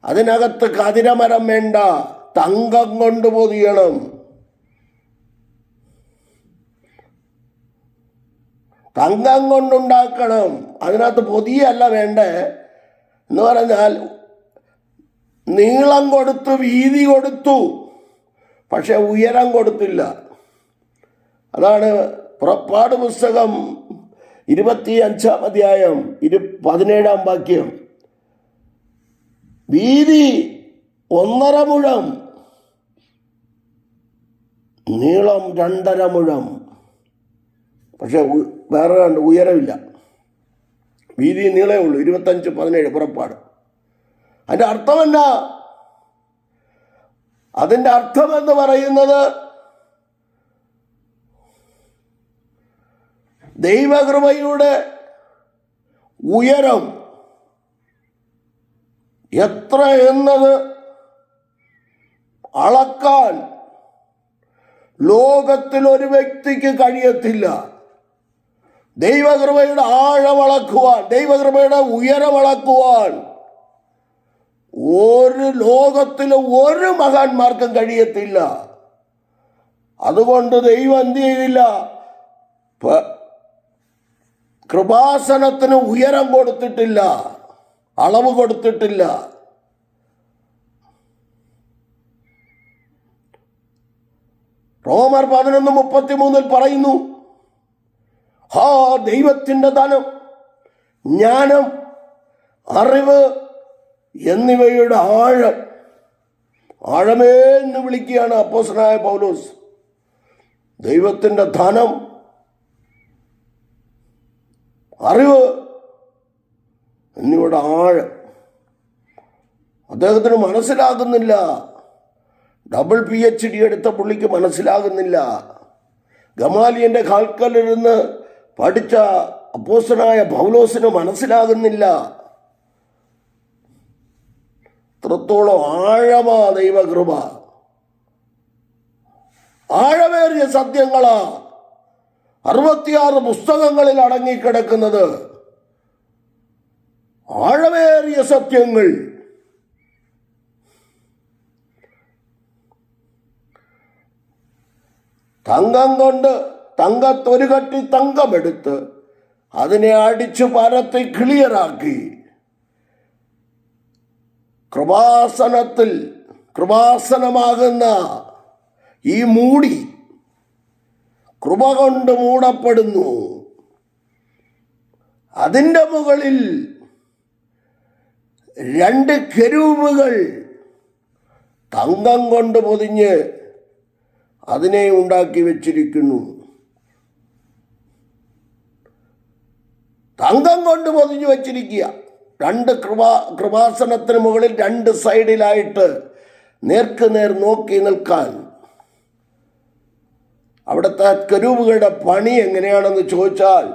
അതിനകത്ത് കതിരമരം വേണ്ട, തങ്കം കൊണ്ട് പൊതിയണം. തങ്കം കൊണ്ടുണ്ടാക്കണം. അതിനകത്ത് പൊതിയല്ല വേണ്ടേ എന്ന് പറഞ്ഞാൽ നീളം കൊടുത്തു, വീതി കൊടുത്തു, പക്ഷെ ഉയരം കൊടുത്തില്ല. അതാണ് പുറപ്പാട് പുസ്തകം 25-ാം അധ്യായം 17-ാം വാക്യം. വീതി 1.5 മുഴം, നീളം 2.5 മുഴം, പക്ഷെ വേറെ ഉയരമില്ല. വീതി നീളേ ഉള്ളൂ. 25-17 പുറപ്പാട്. അതിൻ്റെ അർത്ഥമെന്നാ? അതിൻ്റെ അർത്ഥമെന്ന് പറയുന്നത് ദൈവകൃപയുടെ ഉയരം എത്ര എന്നത് അളക്കാൻ ലോകത്തിൽ ഒരു വ്യക്തിക്ക് കഴിയത്തില്ല. ദൈവകൃപയുടെ ആഴമളക്കുവാൻ, ദൈവകൃപയുടെ ഉയരമളക്കുവാൻ ലോകത്തിലെ ഒരു മഹാന്മാർക്കും കഴിയത്തില്ല. അതുകൊണ്ട് ദൈവം എന്ത് ചെയ്തില്ല? കൃപാസനത്തിന് ഉയരം കൊടുത്തിട്ടില്ല, അളവ് കൊടുത്തിട്ടില്ല. റോമർ 11:33 പറയുന്നു, ദൈവത്തിൻ്റെ ധനം, ജ്ഞാനം, അറിവ് എന്നിവയുടെ ആഴമേ എന്ന് വിളിക്കുകയാണ് അപ്പോസ്തലനായ പൗലോസ്. ദൈവത്തിൻ്റെ ധനം, അറിവ് എന്നിവയുടെ ആഴം അദ്ദേഹത്തിന് മനസ്സിലാകുന്നില്ല. ഡബിൾ PhD എടുത്ത പുള്ളിക്ക് മനസ്സിലാകുന്നില്ല. ഗമാലിയന്റെ കാൽക്കലിരുന്ന് പഠിച്ച അപ്പോസ്തലനായ പൗലോസിന് മനസ്സിലാകുന്നില്ല. ഇത്രത്തോളം ആഴമാ ദൈവകൃപ. ആഴമേറിയ സത്യങ്ങളാ 66 പുസ്തകങ്ങളിൽ അടങ്ങിക്കിടക്കുന്നത്. ആഴമേറിയ സത്യങ്ങൾ. തങ്കം കൊണ്ട് തങ്കത്തൊരു കട്ടി തങ്കമെടുത്ത് അതിനെ അടിച്ചു പരത്തി ക്ലിയറാക്കി കൃപാസനമാകുന്ന ഈ മൂടി കൃപ കൊണ്ട് മൂടപ്പെടുന്നു. അതിൻ്റെ മുകളിൽ 2 കെരൂബുകൾ തങ്കം കൊണ്ട് പൊതിഞ്ഞ് അതിനെ ഉണ്ടാക്കി വെച്ചിരിക്കുന്നു. തങ്കം കൊണ്ട് പൊതിഞ്ഞു വച്ചിരിക്കുക. 2 കൃപാസനത്തിന് മുകളിൽ 2 സൈഡിലായിട്ട് നേർക്കുനേർ നോക്കി നിൽക്കാൻ. അവിടുത്തെ കെരൂബുകളുടെ പണി എങ്ങനെയാണെന്ന് ചോദിച്ചാൽ,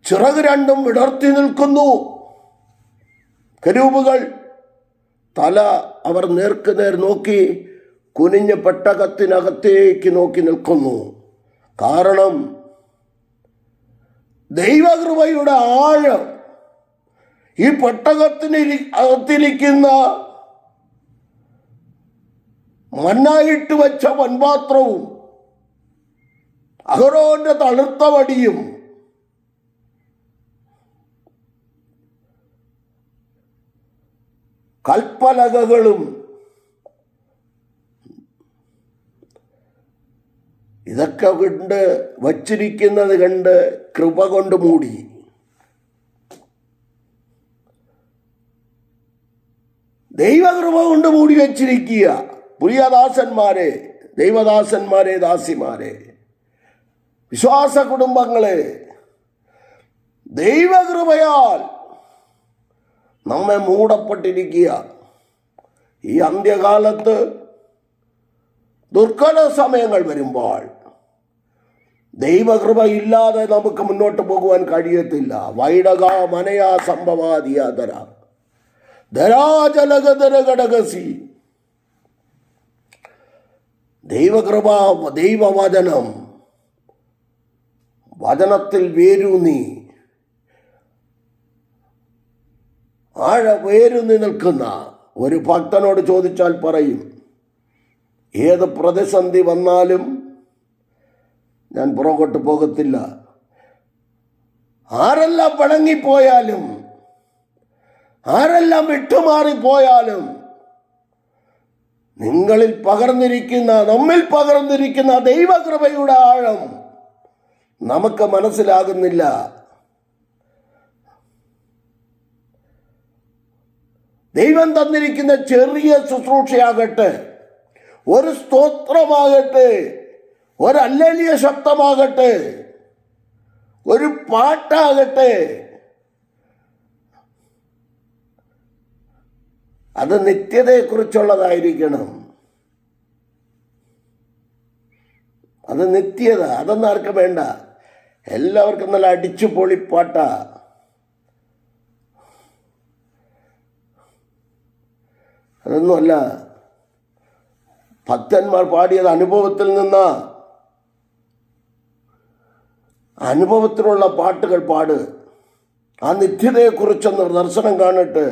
ചിറക് രണ്ടും വിടർത്തി നിൽക്കുന്നു കെരൂബുകൾ. തല അവർ നേർക്കുനേർ നോക്കി കുനിഞ്ഞ പെട്ടകത്തിനകത്തേക്ക് നോക്കി നിൽക്കുന്നു. കാരണം ദൈവകൃപയുടെ ആഴം ഈ പെട്ടകത്തിന് അകത്തിരിക്കുന്ന മണ്ണായിട്ട് വെച്ച മൺപാത്രവും അഹരോന്റെ തളിർത്ത വടിയും കൽപ്പലകകളും ഇതൊക്കെ കൊണ്ട് വച്ചിരിക്കുന്നത് കണ്ട് കൃപ കൊണ്ട് മൂടി. ദൈവകൃപ കൊണ്ട് മൂടി വച്ചിരിക്കുക. പ്രിയദാസന്മാരെ, ദൈവദാസന്മാരെ, ദാസിമാരെ, വിശ്വാസ കുടുംബങ്ങളെ, ദൈവകൃപയാൽ നമ്മെ മൂടപ്പെട്ടിരിക്കുക. ഈ അന്ത്യകാലത്ത് ദുർഘട സമയങ്ങൾ വരുമ്പോൾ ദൈവകൃപ ഇല്ലാതെ നമുക്ക് മുന്നോട്ട് പോകുവാൻ കഴിയത്തില്ല. വൈടക മനയാ സംഭവാദിയാതര ധരാജലഗതരഘടകസി. ദൈവകൃപ, ദൈവവചനം, വചനത്തിൽ വേരൂന്നി വേരൂന്നി നിൽക്കുന്ന ഒരു ഭക്തനോട് ചോദിച്ചാൽ പറയും, ഏത് പ്രതിസന്ധി വന്നാലും ഞാൻ പുറകോട്ട് പോകത്തില്ല. ആരെല്ലാം പിണങ്ങിപ്പോയാലും, ആരെല്ലാം വിട്ടുമാറിപ്പോയാലും, നമ്മിൽ പകർന്നിരിക്കുന്ന ദൈവകൃപയുടെ ആഴം നമുക്ക് മനസ്സിലാകുന്നില്ല. ദൈവം തന്നിരിക്കുന്ന ചെറിയ ശുശ്രൂഷയാകട്ടെ, ഒരു സ്തോത്രമാകട്ടെ, ഒരു ഹല്ലേലൂയ ശബ്ദമാകട്ടെ, ഒരു പാട്ടാകട്ടെ, അത് നിത്യതയെക്കുറിച്ചുള്ളതായിരിക്കണം. അത് നിത്യത, അതൊന്നും ആർക്കും വേണ്ട. എല്ലാവർക്കും നല്ല അടിച്ചു പൊളിപ്പാട്ടാ. അതൊന്നുമല്ല. ഭക്തന്മാർ പാടിയത് അനുഭവത്തിൽ നിന്ന്, അനുഭവത്തിലുള്ള പാട്ടുകൾ പാട്. ആ നിത്യതയെക്കുറിച്ചൊന്ന് ദർശനം കാണട്ടെ.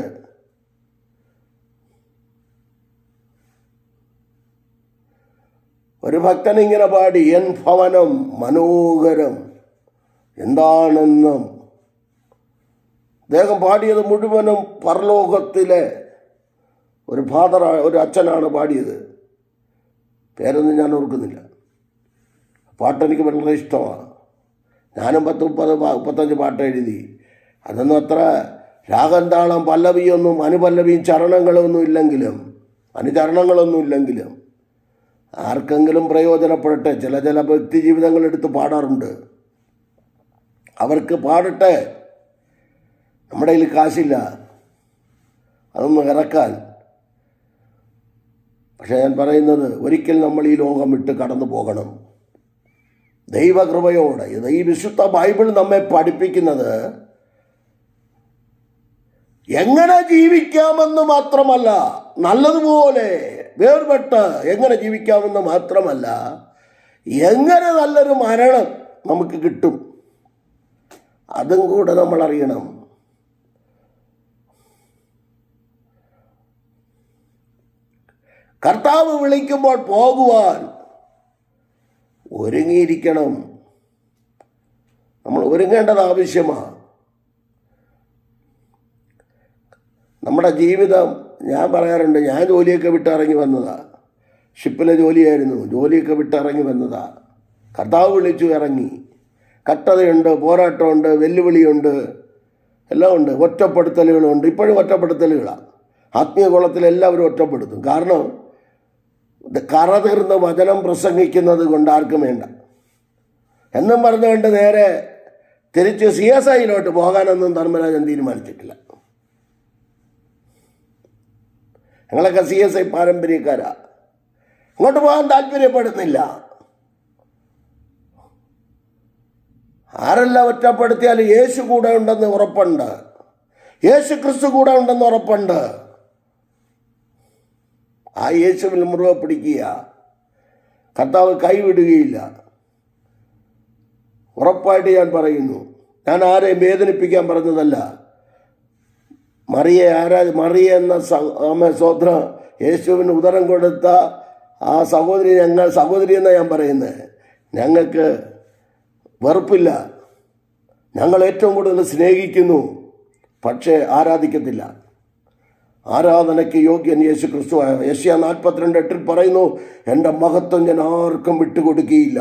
ഒരു ഭക്തൻ ഇങ്ങനെ പാടി, എൻ ഭവനം മനോഹരം എന്താണെന്നും. അദ്ദേഹം പാടിയത് മുഴുവനും പരലോകത്തിലെ ഒരു ഒരു അച്ഛനാണ് പാടിയത്. പേരൊന്നും ഞാൻ ഓർക്കുന്നില്ല. പാട്ടെനിക്ക് വളരെ ഇഷ്ടമാണ്. ഞാനും 30-35 പാട്ട് എഴുതി. അതൊന്നും അത്ര രാഗം, താളം, പല്ലവിയൊന്നും അനുപല്ലവിയും ചരണങ്ങളൊന്നും ഇല്ലെങ്കിലും ആർക്കെങ്കിലും പ്രയോജനപ്പെടട്ടെ. ചില വ്യക്തി ജീവിതങ്ങൾ എടുത്ത് പാടാറുണ്ട്. അവർക്ക് പാടട്ടെ. നമ്മുടെ കയ്യിൽ കാശില്ല അതൊന്നും ഇറക്കാൻ. പക്ഷെ ഞാൻ പറയുന്നത്, ഒരിക്കൽ നമ്മൾ ഈ ലോകം വിട്ട് കടന്നു പോകണം ദൈവകൃപയോടെ. ഈ വിശുദ്ധ ബൈബിൾ നമ്മെ പഠിപ്പിക്കുന്നത് എങ്ങനെ ജീവിക്കാമെന്ന് മാത്രമല്ല, നല്ലതുപോലെ വേർപെട്ട് എങ്ങനെ ജീവിക്കാമെന്ന് മാത്രമല്ല, എങ്ങനെ നല്ലൊരു മരണം നമുക്ക് കിട്ടും അതും കൂടെ നമ്മൾ അറിയണം. കർത്താവ് വിളിക്കുമ്പോൾ പോകുവാൻ ഒരുങ്ങിയിരിക്കണം. നമ്മൾ ഒരുങ്ങേണ്ടത് ആവശ്യമാണ്. നമ്മുടെ ജീവിതം, ഞാൻ പറയാറുണ്ട്, ഞാൻ ജോലിയൊക്കെ വിട്ടിറങ്ങി വന്നതാ. ഷിപ്പിലെ ജോലിയായിരുന്നു. ജോലിയൊക്കെ വിട്ടിറങ്ങി വന്നതാ. കർത്താവ് വിളിച്ചു ഇറങ്ങി. കട്ടതയുണ്ട്, പോരാട്ടമുണ്ട്, വെല്ലുവിളിയുണ്ട്, എല്ലാം ഉണ്ട്. ഒറ്റപ്പെടുത്തലുകളുണ്ട്. ഇപ്പോഴും ഒറ്റപ്പെടുത്തലുകളാണ്. ആത്മീയ കുളത്തിൽ എല്ലാവരും ഒറ്റപ്പെടുത്തും. കാരണം കറതീർന്ന വചനം പ്രസംഗിക്കുന്നത് കൊണ്ട് ആർക്കും വേണ്ട എന്നും പറഞ്ഞുകൊണ്ട് നേരെ തിരിച്ച് CSIയിലോട്ട് പോകാനൊന്നും ധർമ്മരാജൻ തീരുമാനിച്ചിട്ടില്ല. ഞങ്ങളൊക്കെ CSI പാരമ്പര്യക്കാരാ, അങ്ങോട്ട് പോകാൻ താല്പര്യപ്പെടുന്നില്ല. ആരെല്ലാം ഒറ്റപ്പെടുത്തിയാലും യേശു കൂടെ ഉണ്ടെന്ന് ഉറപ്പുണ്ട്, യേശു ക്രിസ്തു കൂടെ ഉണ്ടെന്ന് ഉറപ്പുണ്ട്. ആ യേശുവിൽ മുറുകെ പിടിക്കുക, കർത്താവ് കൈവിടുകയില്ല. ഉറപ്പായിട്ട് ഞാൻ പറയുന്നു. ഞാൻ ആരെയും വേദനിപ്പിക്കാൻ പറഞ്ഞതല്ല. മറിയ എന്ന സ്വോത്ര യേശുവിന് ഉദരം കൊടുത്ത ആ സഹോദരി എന്നാണ് ഞാൻ പറയുന്നത്. ഞങ്ങൾക്ക് വെറുപ്പില്ല, ഞങ്ങൾ ഏറ്റവും കൂടുതൽ സ്നേഹിക്കുന്നു, പക്ഷേ ആരാധിക്കത്തില്ല. ആരാധനയ്ക്ക് യോഗ്യൻ യേശു ക്രിസ്തു. യെശയ്യാ 42:8 പറയുന്നു, എൻ്റെ മഹത്വം ഞാൻ ആർക്കും വിട്ടുകൊടുക്കുകയില്ല.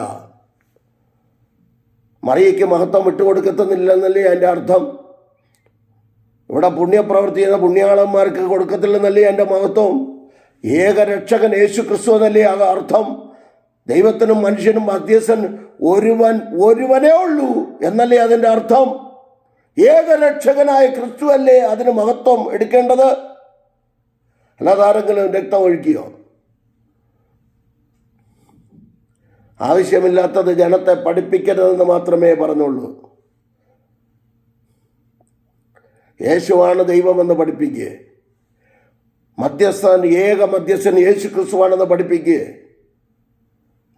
മറിയയ്ക്ക് മഹത്വം വിട്ടുകൊടുക്കത്തുന്നില്ലെന്നല്ലേ എൻ്റെ അർത്ഥം? ഇവിടെ പുണ്യപ്രവൃത്തി ചെയ്യുന്ന പുണ്യാളന്മാർക്ക് കൊടുക്കത്തില്ലെന്നല്ലേ എൻ്റെ മഹത്വം? ഏകരക്ഷകൻ യേശു ക്രിസ്തു എന്നല്ലേ ആ അർത്ഥം? ദൈവത്തിനും മനുഷ്യനും മധ്യസ്ഥൻ ഒരുവനേ ഉള്ളൂ എന്നല്ലേ അതിൻ്റെ അർത്ഥം? ഏകരക്ഷകനായ ക്രിസ്തു അല്ലേ അതിന് മഹത്വം എടുക്കേണ്ടത്? അല്ലാതെ ആരെങ്കിലും രക്തം ഒഴുക്കിയോ? ആവശ്യമില്ലാത്തത് ജനത്തെ പഠിപ്പിക്കരുതെന്ന് മാത്രമേ പറഞ്ഞുള്ളൂ. യേശുവാണ് ദൈവമെന്ന് പഠിപ്പിക്കുക. മധ്യസ്ഥൻ, ഏക മധ്യസ്ഥൻ യേശു ക്രിസ്തുവാണെന്ന് പഠിപ്പിക്കുക.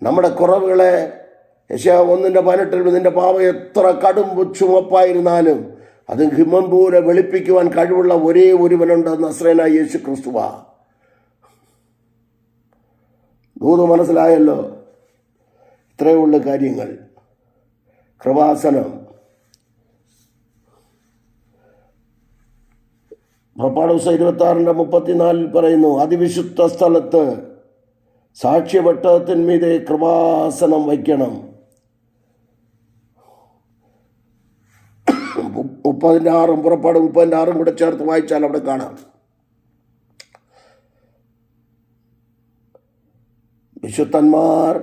നമ്മുടെ കുറവുകളെ യെശയ്യാ 1:18 നിന്റെ പാപം എത്ര കടും ചുമപ്പായിരുന്നാലും അത് ഹിമം പോലെ വെളുപ്പിക്കുവാൻ കഴിവുള്ള ഒരേ ഒരുവനുണ്ട്, നസ്രയനായ യേശു ക്രിസ്തുവാ. മനസ്സിലായല്ലോ? ഇത്രയേ ഉള്ളു കാര്യങ്ങൾ. കൃപാസനം പുറപ്പാട് പുസ്തകം 26:34 പറയുന്നു, അതിവിശുദ്ധ സ്ഥലത്ത് സാക്ഷ്യപട്ടകത്തിന്മീതെ കൃപാസനം വയ്ക്കണം. 30:6 പുറപ്പാട് 30:6 കൂടെ ചേർത്ത് വായിച്ചാൽ അവിടെ കാണാം. വിശുദ്ധന്മാർ,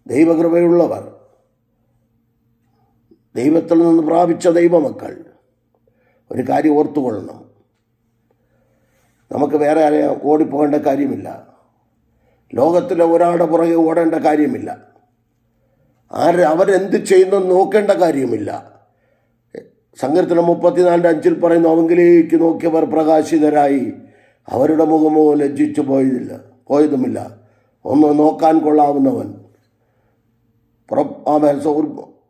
ദൈവകൃപയുള്ളവർ, ദൈവത്തിൽ നിന്ന് പ്രാപിച്ച ദൈവമക്കൾ ഒരു കാര്യം ഓർത്തുകൊള്ളണം. നമുക്ക് വേറെ ആരെയും ഓടിപ്പോകേണ്ട കാര്യമില്ല. ലോകത്തിലെ ഒരാളുടെ പുറകെ ഓടേണ്ട കാര്യമില്ല. അവരെന്ത് ചെയ്യുന്നെന്ന് നോക്കേണ്ട കാര്യമില്ല. സങ്കീർത്തനം 34:5 പറയുന്നു, അവങ്കിലേക്ക് നോക്കിയവർ പ്രകാശിതരായി, അവരുടെ മുഖമോ ലജ്ജിച്ചു പോയതുമില്ല. ഒന്ന് നോക്കാൻ കൊള്ളാവുന്നവൻ,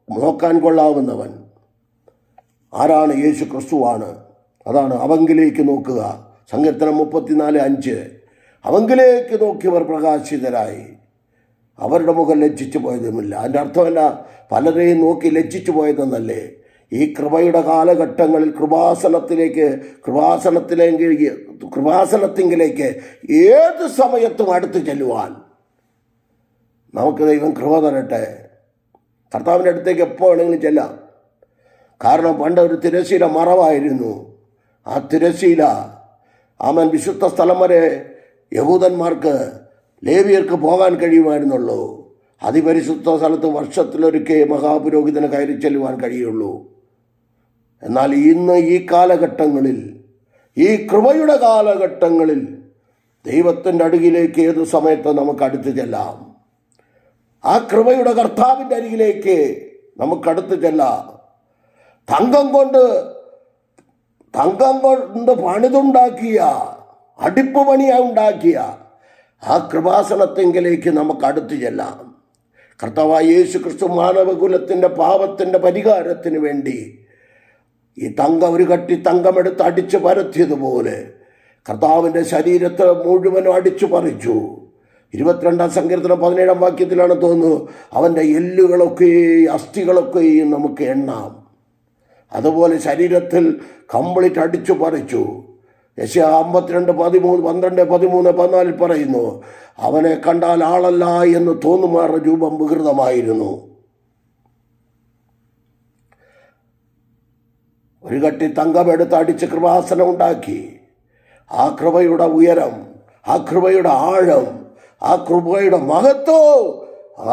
നോക്കാൻ കൊള്ളാവുന്നവൻ ആരാണ്? യേശു ക്രിസ്തുവാണ്. അതാണ് അവങ്കിലേക്ക് നോക്കുക. സങ്കീർത്തനം 34:5 അവങ്കിലേക്ക് നോക്കിയവർ പ്രകാശിതരായി, അവരുടെ മുഖം ലജ്ജിച്ചു പോയതുമില്ല. അതിൻ്റെ അർത്ഥമല്ല പലരെയും നോക്കി ലജ്ജിച്ചു പോയതെന്നല്ലേ. ഈ കൃപയുടെ കാലഘട്ടങ്ങളിൽ കൃപാസനത്തിങ്കിലേക്ക് ഏത് സമയത്തും അടുത്ത് ചെല്ലുവാൻ നമുക്ക് ദൈവം കൃപ തരട്ടെ. കർത്താവിൻ്റെ അടുത്തേക്ക് എപ്പോൾ വേണമെങ്കിലും ചെല്ലാം. കാരണം പണ്ട് ഒരു തിരശ്ശീല മറവായിരുന്നു. ആ തിരശ്ശീല വിശുദ്ധ സ്ഥലം വരെ യഹൂദന്മാർക്ക്, ലേവിയർക്ക് പോകാൻ കഴിയുമായിരുന്നുള്ളൂ. അതിപരിശുദ്ധ സ്ഥലത്ത് വർഷത്തിലൊരിക്കൽ മഹാപുരോഹിതന് കയറി ചെല്ലുവാൻ കഴിയുള്ളൂ. എന്നാൽ ഇന്ന് ഈ കാലഘട്ടങ്ങളിൽ, ഈ കൃപയുടെ കാലഘട്ടങ്ങളിൽ ദൈവത്തിൻ്റെ അരികിലേക്ക് ഏതു സമയത്ത് നമുക്ക് അടുത്ത് ചെല്ലാം. ആ കൃപയുടെ കർത്താവിൻ്റെ അരികിലേക്ക് നമുക്ക് അടുത്ത് ചെല്ലാം. തങ്കം കൊണ്ട് പണിതുണ്ടാക്കിയ, അടിപ്പ് പണിയുണ്ടാക്കിയ ആ കൃപാസനത്തെങ്കിലേക്ക് നമുക്ക് അടുത്ത് ചെല്ലാം. കർത്താവായ യേശു ക്രിസ്തു മാനവകുലത്തിൻ്റെ പാപത്തിൻ്റെ പരിഹാരത്തിന് വേണ്ടി ഈ ഒരു കട്ടി തങ്കമെടുത്ത് അടിച്ചു പരത്തിയതുപോലെ കർത്താവിൻ്റെ ശരീരത്തെ മുഴുവനും അടിച്ചു പറിച്ചു. 22-ാം സങ്കീർത്തനം 17-ാം വാക്യത്തിലാണ് തോന്നുന്നു, അവൻ്റെ എല്ലുകളൊക്കെയും അസ്ഥികളൊക്കെയും നമുക്ക് എണ്ണാം. അതുപോലെ ശരീരത്തിൽ കംപ്ലീറ്റ് അടിച്ചു പറിച്ചു. യെശയ്യാ 52:12 പറയുന്നു, അവനെ കണ്ടാൽ ആളല്ല എന്ന് തോന്നുമാറുടെ രൂപം വികൃതമായിരുന്നു. ഒരു കട്ടി തങ്കമെടുത്ത് അടിച്ച് കൃപാസനം ഉണ്ടാക്കി. ആ കൃപയുടെ ഉയരം, ആ കൃപയുടെ ആഴം, ആ കൃപയുടെ മഹത്വം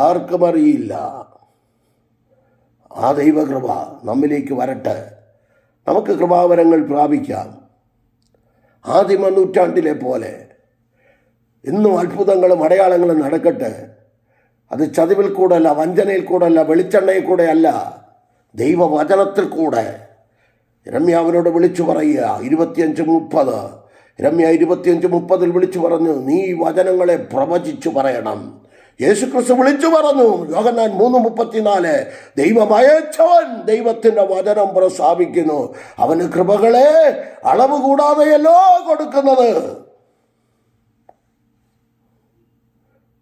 ആർക്കും അറിയില്ല. ആ ദൈവകൃപ നമ്മിലേക്ക് വരട്ടെ. നമുക്ക് കൃപാവരങ്ങൾ പ്രാപിക്കാം. ആദിമ നൂറ്റാണ്ടിലെ പോലെ ഇന്നും അത്ഭുതങ്ങളും അടയാളങ്ങളും നടക്കട്ടെ. അത് ചതിവിൽ കൂടെയല്ല, വഞ്ചനയിൽ കൂടെയല്ല, വെളിച്ചെണ്ണയിൽ കൂടെയല്ല, ദൈവവചനത്തിൽ കൂടെ. രമ്യാവിനോട് വിളിച്ചു പറയുക 25:30. രമ്യ 25:30 വിളിച്ചു പറഞ്ഞു, നീ വചനങ്ങളെ പ്രവചിച്ചു പറയണം. യേശുക്രിസ്തു വിളിച്ചു പറഞ്ഞു, യോഹന്നാൻ 3:34, ദൈവം അയച്ചവൻ ദൈവത്തിൻ്റെ വചനം പ്രസ്താവിക്കുന്നു, അവന് കൃപകളെ അളവ് കൂടാതെയല്ലോ കൊടുക്കുന്നത്.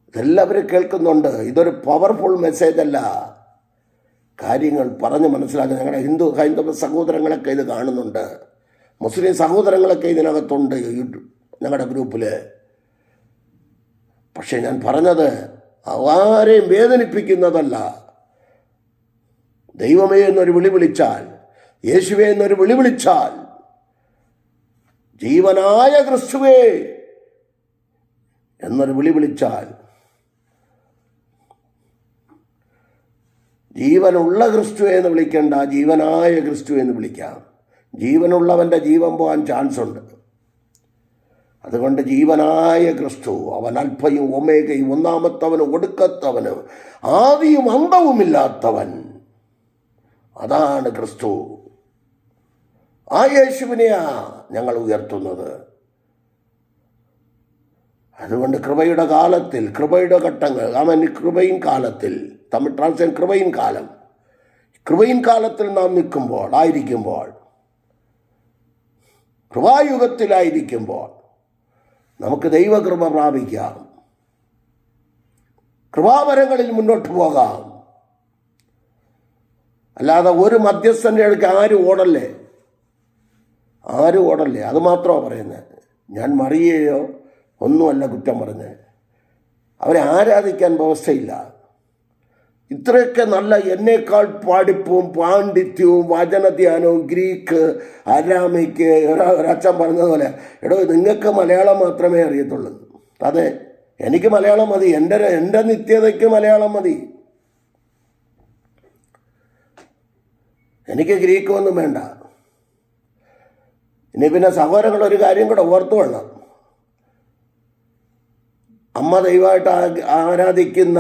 ഇതെല്ലാവരും കേൾക്കുന്നുണ്ട്. ഇതൊരു പവർഫുൾ മെസ്സേജ് അല്ല. കാര്യങ്ങൾ പറഞ്ഞ് മനസ്സിലാക്കുക. ഞങ്ങളുടെ ഹൈന്ദവ സഹോദരങ്ങളൊക്കെ ഇത് കാണുന്നുണ്ട്, മുസ്ലിം സഹോദരങ്ങളൊക്കെ ഇതിനകത്തുണ്ട് ഞങ്ങളുടെ ഗ്രൂപ്പിൽ. പക്ഷെ ഞാൻ പറഞ്ഞത് ആരെയും വേദനിപ്പിക്കുന്നതല്ല. ദൈവമേ എന്നൊരു വിളി വിളിച്ചാൽ, യേശുവേ എന്നൊരു വിളി വിളിച്ചാൽ, ജീവനായ ക്രിസ്തുവേ എന്നൊരു വിളി വിളിച്ചാൽ, ജീവനുള്ള ക്രിസ്തുവെ എന്ന് വിളിക്കേണ്ട, ജീവനായ ക്രിസ്തു എന്ന് വിളിക്കാം. ജീവനുള്ളവൻ്റെ ജീവൻ പോകാൻ ചാൻസ് ഉണ്ട്. അതുകൊണ്ട് ജീവനായ ക്രിസ്തു, അവൻ അൽഫയും ഒമേഗയും, ഒന്നാമത്തവനും ഒടുക്കത്തവനും ആദിയും അന്തവുമില്ലാത്തവൻ, അതാണ് ക്രിസ്തു. ആ യേശുവിനെയാ ഞങ്ങൾ ഉയർത്തുന്നത്. അതുകൊണ്ട് കൃപയുടെ കാലത്തിൽ, കൃപയുടെ ഘട്ടങ്ങൾ, അവൻ കൃപയിൻ കാലത്തിൽ, തമിഴ് ട്രാൻസ്ലേഷൻ കൃപയിൻ കാലം, കൃപയിൻ കാലത്തിൽ നാം നിൽക്കുമ്പോൾ, ആയിരിക്കുമ്പോൾ, കൃപായുഗത്തിലായിരിക്കുമ്പോൾ നമുക്ക് ദൈവകൃപ പ്രാപിക്കാം, കൃപാവരങ്ങളിൽ മുന്നോട്ട് പോകാം. അല്ലാതെ ഒരു മധ്യസ്ഥൻ്റെ അടുക്ക് ആരും ഓടല്ലേ, ആരും ഓടല്ലേ. അത് മാത്രമാണ് പറയുന്നത്. ഞാൻ മറിയയോ ഒന്നുമല്ല കുറ്റം പറഞ്ഞ്. അവരെ ആരാധിക്കാൻ വ്യവസ്ഥയില്ല. ഇത്രയൊക്കെ നല്ല എന്നേക്കാൾ പഠിപ്പും പാണ്ഡിത്യവും വചനധ്യാനവും ഗ്രീക്ക്, അരാമിക്ക്, ഒരച്ഛൻ പറഞ്ഞതുപോലെ, എടോ നിങ്ങൾക്ക് മലയാളം മാത്രമേ അറിയത്തുള്ളൂ. അതെ, എനിക്ക് മലയാളം മതി, എൻ്റെ നിത്യതയ്ക്ക് മലയാളം മതി. എനിക്ക് ഗ്രീക്കൊന്നും വേണ്ട. ഇനി പിന്നെ സഹോദരങ്ങളൊരു കാര്യം കൂടെ ഓർത്തു വേണം. അമ്മ ദൈവമായിട്ട് ആരാധിക്കുന്ന,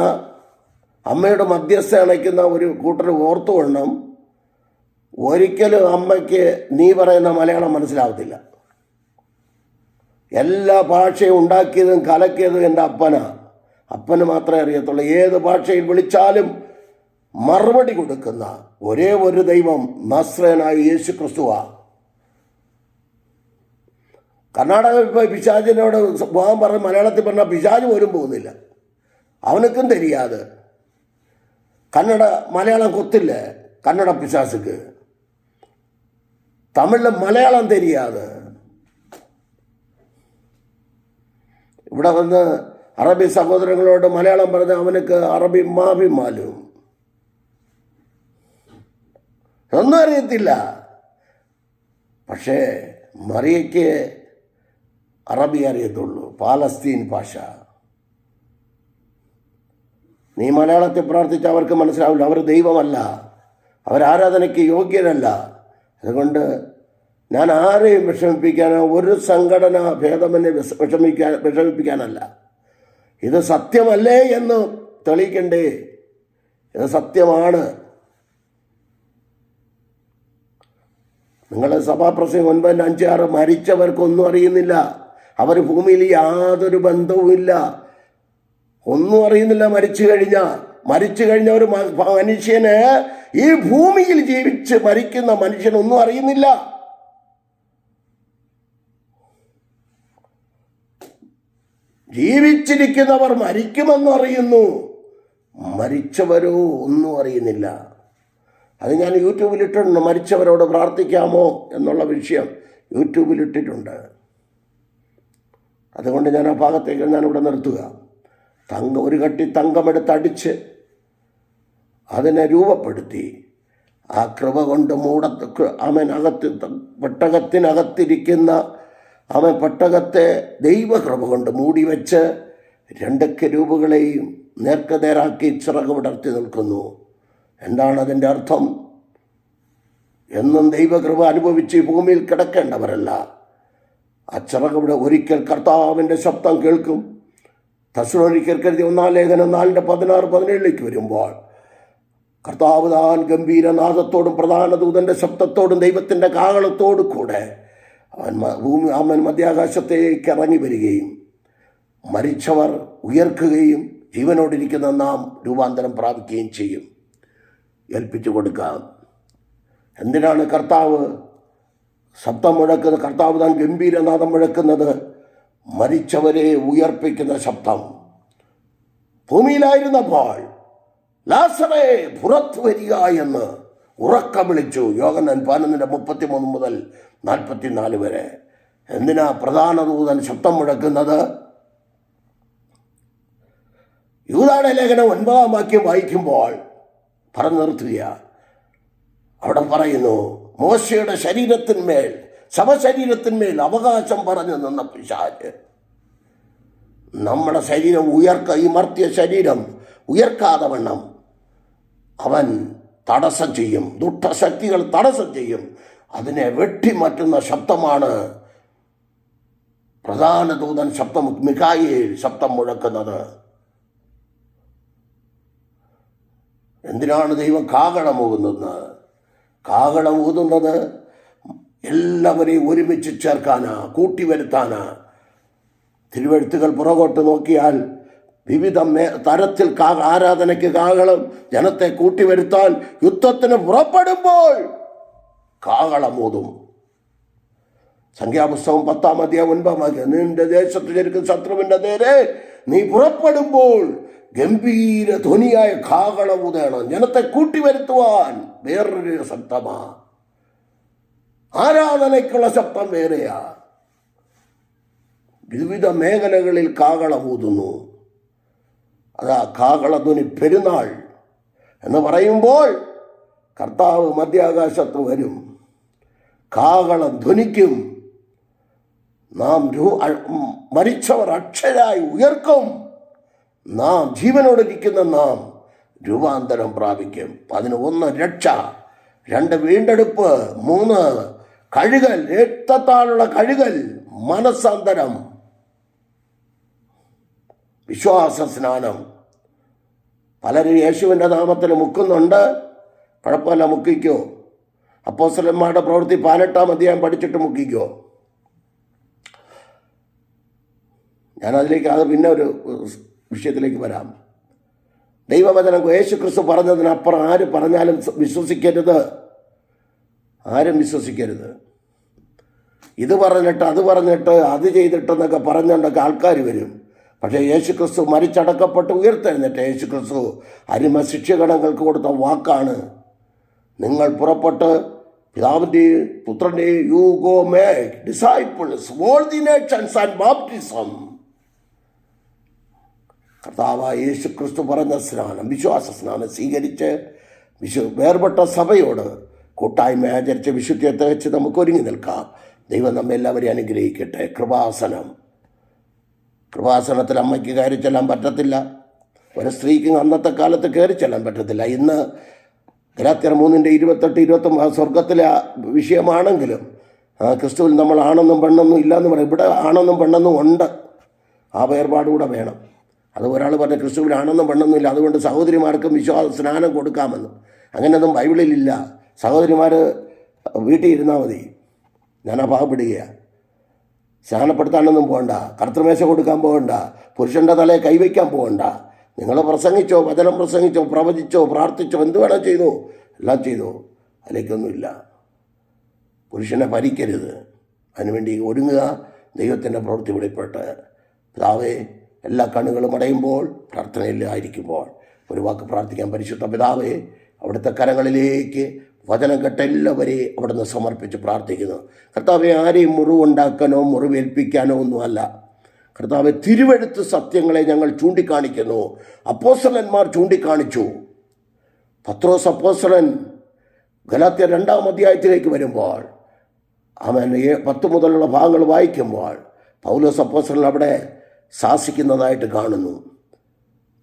അമ്മയുടെ മധ്യസ്ഥ അണയ്ക്കുന്ന ഒരു കൂട്ടർ ഓർത്തു കൊള്ളും, ഒരിക്കലും അമ്മയ്ക്ക് നീ പറയുന്ന മലയാളം മനസ്സിലാവത്തില്ല. എല്ലാ ഭാഷയും ഉണ്ടാക്കിയതും കലക്കിയതും എൻ്റെ അപ്പന് മാത്രമേ അറിയത്തുള്ളൂ. ഏത് ഭാഷയിൽ വിളിച്ചാലും മറുപടി കൊടുക്കുന്ന ഒരേ ഒരു ദൈവം നസ്രേനായ യേശു ക്രിസ്തുവാ. കർണാടക പിശാചിനോട് പോകാൻ പറഞ്ഞ് മലയാളത്തിൽ പറഞ്ഞാൽ പിശാച് പോലും പോകുന്നില്ല. അവനക്കും தெரியாது. മലയാളം കൊത്തില്ല കന്നഡ പിശാസുക്ക്. തമിഴിൽ മലയാളം தெரியாது. ഇവിടെ വന്ന് അറബി സഹോദരങ്ങളോട് മലയാളം പറഞ്ഞ അവനക്ക് അറബി മാഫി മാലും ഒന്നും അറിയത്തില്ല. പക്ഷേ മറിയയ്ക്ക് അറബി അറിയത്തുള്ളൂ, പാലസ്തീൻ ഭാഷ. നീ മലയാളത്തിൽ പ്രാർത്ഥിച്ച അവർക്ക് മനസ്സിലാവില്ല. അവർ ദൈവമല്ല, അവരാരാധനയ്ക്ക് യോഗ്യരല്ല. അതുകൊണ്ട് ഞാൻ ആരെയും വിഷമിപ്പിക്കാനോ ഒരു സംഘടന ഭേദമെന്നെ വിഷമിപ്പിക്കാനല്ല. ഇത് സത്യമല്ലേ എന്ന് തെളിയിക്കണ്ടേ? ഇത് സത്യമാണ്. നിങ്ങളുടെ സഭാപ്രസംഗം 9:5-6 മരിച്ചവർക്കൊന്നും അറിയുന്നില്ല. അവർ ഭൂമിയിൽ യാതൊരു ബന്ധവുമില്ല, ഒന്നും അറിയുന്നില്ല. മരിച്ചു കഴിഞ്ഞ ഒരു മനുഷ്യന്, ഈ ഭൂമിയിൽ ജീവിച്ച് മരിക്കുന്ന മനുഷ്യനൊന്നും അറിയുന്നില്ല. ജീവിച്ചിരിക്കുന്നവർ മരിക്കുമെന്ന് അറിയുന്നു, മരിച്ചവരോ ഒന്നും അറിയുന്നില്ല. അത് ഞാൻ യൂട്യൂബിലിട്ടുണ്ട്. മരിച്ചവരോട് പ്രാർത്ഥിക്കാമോ എന്നുള്ള വിഷയം യൂട്യൂബിലിട്ടിട്ടുണ്ട്. അതുകൊണ്ട് ഞാൻ ആ ഭാഗത്തേക്ക് ഞാനിവിടെ നിർത്തുക. ഒരു കട്ടി തങ്കമെടുത്തടിച്ച് അതിനെ രൂപപ്പെടുത്തി ആ കൃപ കൊണ്ട് പെട്ടകത്തിനകത്തിരിക്കുന്ന പെട്ടകത്തെ ദൈവകൃപ കൊണ്ട് മൂടി വെച്ച് 2 കെരൂബുകളെയും നേർക്കുനേരാക്കി ചിറക് വിടർത്തി നിൽക്കുന്നു. എന്താണ് അതിൻ്റെ അർത്ഥം? എന്നും ദൈവകൃപ അനുഭവിച്ച് ഭൂമിയിൽ കിടക്കേണ്ടവരല്ല. ആ ചിറകവിടെ ഒരിക്കൽ കർത്താവിൻ്റെ ശബ്ദം കേൾക്കും. തെസ്സലോനിക്കർക്കെഴുതി 1 ലേഖനം 4:16-17 വരുമ്പോൾ കർത്താവ് താൻ ഗംഭീരനാദത്തോടും പ്രധാന ദൂതൻ്റെ ശബ്ദത്തോടും ദൈവത്തിൻ്റെ കാഹളത്തോടു കൂടെ അവൻ മധ്യാകാശത്തേക്ക് ഇറങ്ങി വരികയും മരിച്ചവർ ഉയർക്കുകയും ജീവനോടിരിക്കുന്ന നാം രൂപാന്തരം പ്രാപിക്കുകയും ചെയ്യും. ഏൽപ്പിച്ചു കൊടുക്കാം. എന്തിനാണ് കർത്താവ് ശബ്ദം മുഴക്കുന്നത്? കർത്താവ് താൻ ഗംഭീരനാദം മുഴക്കുന്നത് മരിച്ചവരെ ഉയർപ്പിക്കുന്ന ശബ്ദം. ഭൂമിയിലായിരുന്നപ്പോൾ ലാസറേ പുറത്തു വരിക എന്ന് ഉറക്കം വിളിച്ചു. യോഹന്നാൻ 11:33 മുതൽ 44 വരെ. എന്തിനാ പ്രധാന ദൂതൻ ശബ്ദം മുഴക്കുന്നത്? യൂദായുടെ ലേഖനം 9-ാം വാക്യം വായിക്കുമ്പോൾ പറഞ്ഞു നിർത്തുക. അവിടെ പറയുന്നു, മോശയുടെ ശരീരത്തിന്മേൽ, ശവശരീരത്തിന്മേൽ അവകാശം പറഞ്ഞു നിന്ന പിശാച് നമ്മുടെ ശരീരം ഈ മർത്തിയ ശരീരം ഉയർക്കാതെ വണ്ണം അവൻ തടസ്സം ചെയ്യും. ദുഷ്ടശക്തികൾ തടസ്സം ചെയ്യും. അതിനെ വെട്ടിമാറ്റുന്ന ശബ്ദമാണ് പ്രധാന ദൂതൻ ശബ്ദം, മിഖായേൽ ശബ്ദം മുഴക്കുന്നത്. എന്തിനാണ് ദൈവം കാഹളം ഊതുന്നത്? കാഹളം ഊതുന്നത് എല്ലാവരെയും ഒരുമിച്ച് ചേർക്കാനാ, കൂട്ടിവരുത്താനാ. തിരുവെഴുത്തുകൾ പുറകോട്ട് നോക്കിയാൽ വിവിധ തരത്തിൽ ആരാധനയ്ക്ക് കാഹളം, ജനത്തെ കൂട്ടിവരുത്താൻ യുദ്ധത്തിന് പുറപ്പെടുമ്പോൾ കാഹളം ഊതും. സംഖ്യാപുസ്തകം 10-ാം അധ്യായം 9-ാം വാക്യം, നിന്റെ ദേശത്ത് ജനിക്കുന്ന ശത്രുവിൻ്റെ നേരെ നീ പുറപ്പെടുമ്പോൾ ഗംഭീര ധ്വനിയായ കാഹളം ഊതണം. ജനത്തെ കൂട്ടിവരുത്തുവാൻ വേറൊരു ശബ്ദമാ. ആരാധനയ്ക്കുള്ള ശബ്ദം വേറെയാ. വിവിധ മേഖലകളിൽ കാഹളം ഊതുന്നു. അതാ കാഹളധ്വനി. പെരുന്നാൾ എന്ന് പറയുമ്പോൾ കർത്താവ് മധ്യാകാശത്ത് വരും, കാഹളം ധ്വനിക്കും, നാം മരിച്ചവർ അക്ഷരായി ഉയർക്കും, നാം ജീവനോടിരിക്കുന്ന നാം രൂപാന്തരം പ്രാപിക്കും. 1 രക്ഷ, 2 വീണ്ടെടുപ്പ്, 3 കഴുകൽ, രക്തത്താലുള്ള കഴുകൽ, മനസ്സാന്തരം, വിശ്വാസ സ്നാനം. പലരും യേശുവിൻ്റെ നാമത്തിൽ മുക്കുന്നുണ്ട്. കുഴപ്പമില്ല, മുക്കിക്കോ. അപ്പോസ്തലന്മാരുടെ പ്രവൃത്തി 18-ാം അധ്യായം പഠിച്ചിട്ട് മുക്കിക്കോ. ഞാനതിലേക്ക് അത് പിന്നെ ഒരു വിഷയത്തിലേക്ക് വരാം. ദൈവവചനം യേശു ക്രിസ്തു പറഞ്ഞതിനപ്പുറം ആര് പറഞ്ഞാലും വിശ്വസിക്കരുത്. ആരും വിശ്വസിക്കരുത്. ഇത് പറഞ്ഞിട്ട് അത് പറഞ്ഞിട്ട് അത് ചെയ്തിട്ടെന്നൊക്കെ പറഞ്ഞുകൊണ്ടൊക്കെ ആൾക്കാർ വരും. പക്ഷേ യേശു ക്രിസ്തു മരിച്ചടക്കപ്പെട്ട് ഉയർത്തെഴുന്നേറ്റ യേശു ക്രിസ്തു അരിമ ശിഷ്യഗണങ്ങൾക്ക് കൊടുത്ത വാക്കാണ്, നിങ്ങൾ പുറപ്പെട്ട് പിതാവിൻ്റെയും പുത്രൻ്റെയും you go make disciples all the Nations and baptism. കർത്താവായ യേശു ക്രിസ്തു പറഞ്ഞ സ്നാനം, വിശ്വാസ സ്നാനം സ്വീകരിച്ച് വേർപെട്ട സഭയോട് കൂട്ടായ്മ ആചരിച്ച് വിശുദ്ധിയത്തെ വെച്ച് നമുക്ക് ഒരുങ്ങി നിൽക്കാം. ദൈവം നമ്മെ എല്ലാവരെയും അനുഗ്രഹിക്കട്ടെ. കൃപാസനത്തിൽ അമ്മയ്ക്ക് കയറി ചെല്ലാൻ പറ്റത്തില്ല. ഒരു സ്ത്രീക്ക് അന്നത്തെ കാലത്ത് കയറി ചെല്ലാൻ പറ്റത്തില്ല. ഇന്ന് ഗലാത്യർ 3:28-29 സ്വർഗത്തിലെ വിഷയമാണെങ്കിലും ക്രിസ്തുവിൽ നമ്മൾ ആണെന്നും പെണ്ണെന്നും ഇല്ലയെന്ന് പറയും. ഇവിടെ ആണെന്നും പെണ്ണെന്നും ഉണ്ട്. ആ വേർപാടുകൂടെ വേണം. അത് ഒരാൾ പറഞ്ഞ ക്രിസ്തുവിൽ ആണെന്നും പെണ്ണെന്നും ഇല്ല, അതുകൊണ്ട് സഹോദരിമാർക്കും വിശ്വാസ സ്നാനം കൊടുക്കാമെന്ന്. അങ്ങനെയൊന്നും ബൈബിളിലില്ല. സഹോദരിമാർ വീട്ടിൽ ഇരുന്നാൽ മതി. ഞാൻ പാവപ്പെടുകയാണ്. സ്നാനപ്പെടുത്താനൊന്നും പോകണ്ട, കർത്തൃമേശ കൊടുക്കാൻ പോകണ്ട, പുരുഷൻ്റെ തലയെ കൈവയ്ക്കാൻ പോകണ്ട. നിങ്ങൾ പ്രസംഗിച്ചോ, വചനം പ്രസംഗിച്ചോ, പ്രവചിച്ചോ, പ്രാർത്ഥിച്ചോ, എന്ത് വേണം ചെയ്തോ, എല്ലാം ചെയ്തോ, അതിലേക്കൊന്നുമില്ല. പുരുഷനെ ഭരിക്കരുത്. അതിനുവേണ്ടി ഒരുങ്ങുക. ദൈവത്തിൻ്റെ പ്രവൃത്തി വെളിപ്പെട്ട് പിതാവേ, എല്ലാ കണ്ണുകളും അടയുമ്പോൾ പ്രാർത്ഥനയിൽ ആയിരിക്കുമ്പോൾ ഒരു വാക്ക് പ്രാർത്ഥിക്കാൻ. പരിശുദ്ധ പിതാവേ, അവിടുത്തെ കരങ്ങളിലേക്ക് വചനം കേട്ട എല്ലാവരെയും അവിടുന്ന് സമർപ്പിച്ച് പ്രാർത്ഥിക്കുന്നു. കർത്താവെ, ആരെയും മുറിവുണ്ടാക്കാനോ മുറിവേൽപ്പിക്കാനോ ഒന്നുമല്ല. കർത്താവെ, തിരുവെഴുത്ത് സത്യങ്ങളെ ഞങ്ങൾ ചൂണ്ടിക്കാണിക്കുന്നു. അപ്പോസ്തലന്മാർ ചൂണ്ടിക്കാണിച്ചു. പത്രോസ് അപ്പോസ്തലൻ ഗലാത്യർ 2-ാം അധ്യായത്തിലേക്ക് വരുമ്പോൾ അവൻ 10 മുതലുള്ള ഭാഗങ്ങൾ വായിക്കുമ്പോൾ പൗലോസ് അപ്പോസ്തലൻ അവിടെ ശാസിക്കുന്നതായിട്ട് കാണുന്നു.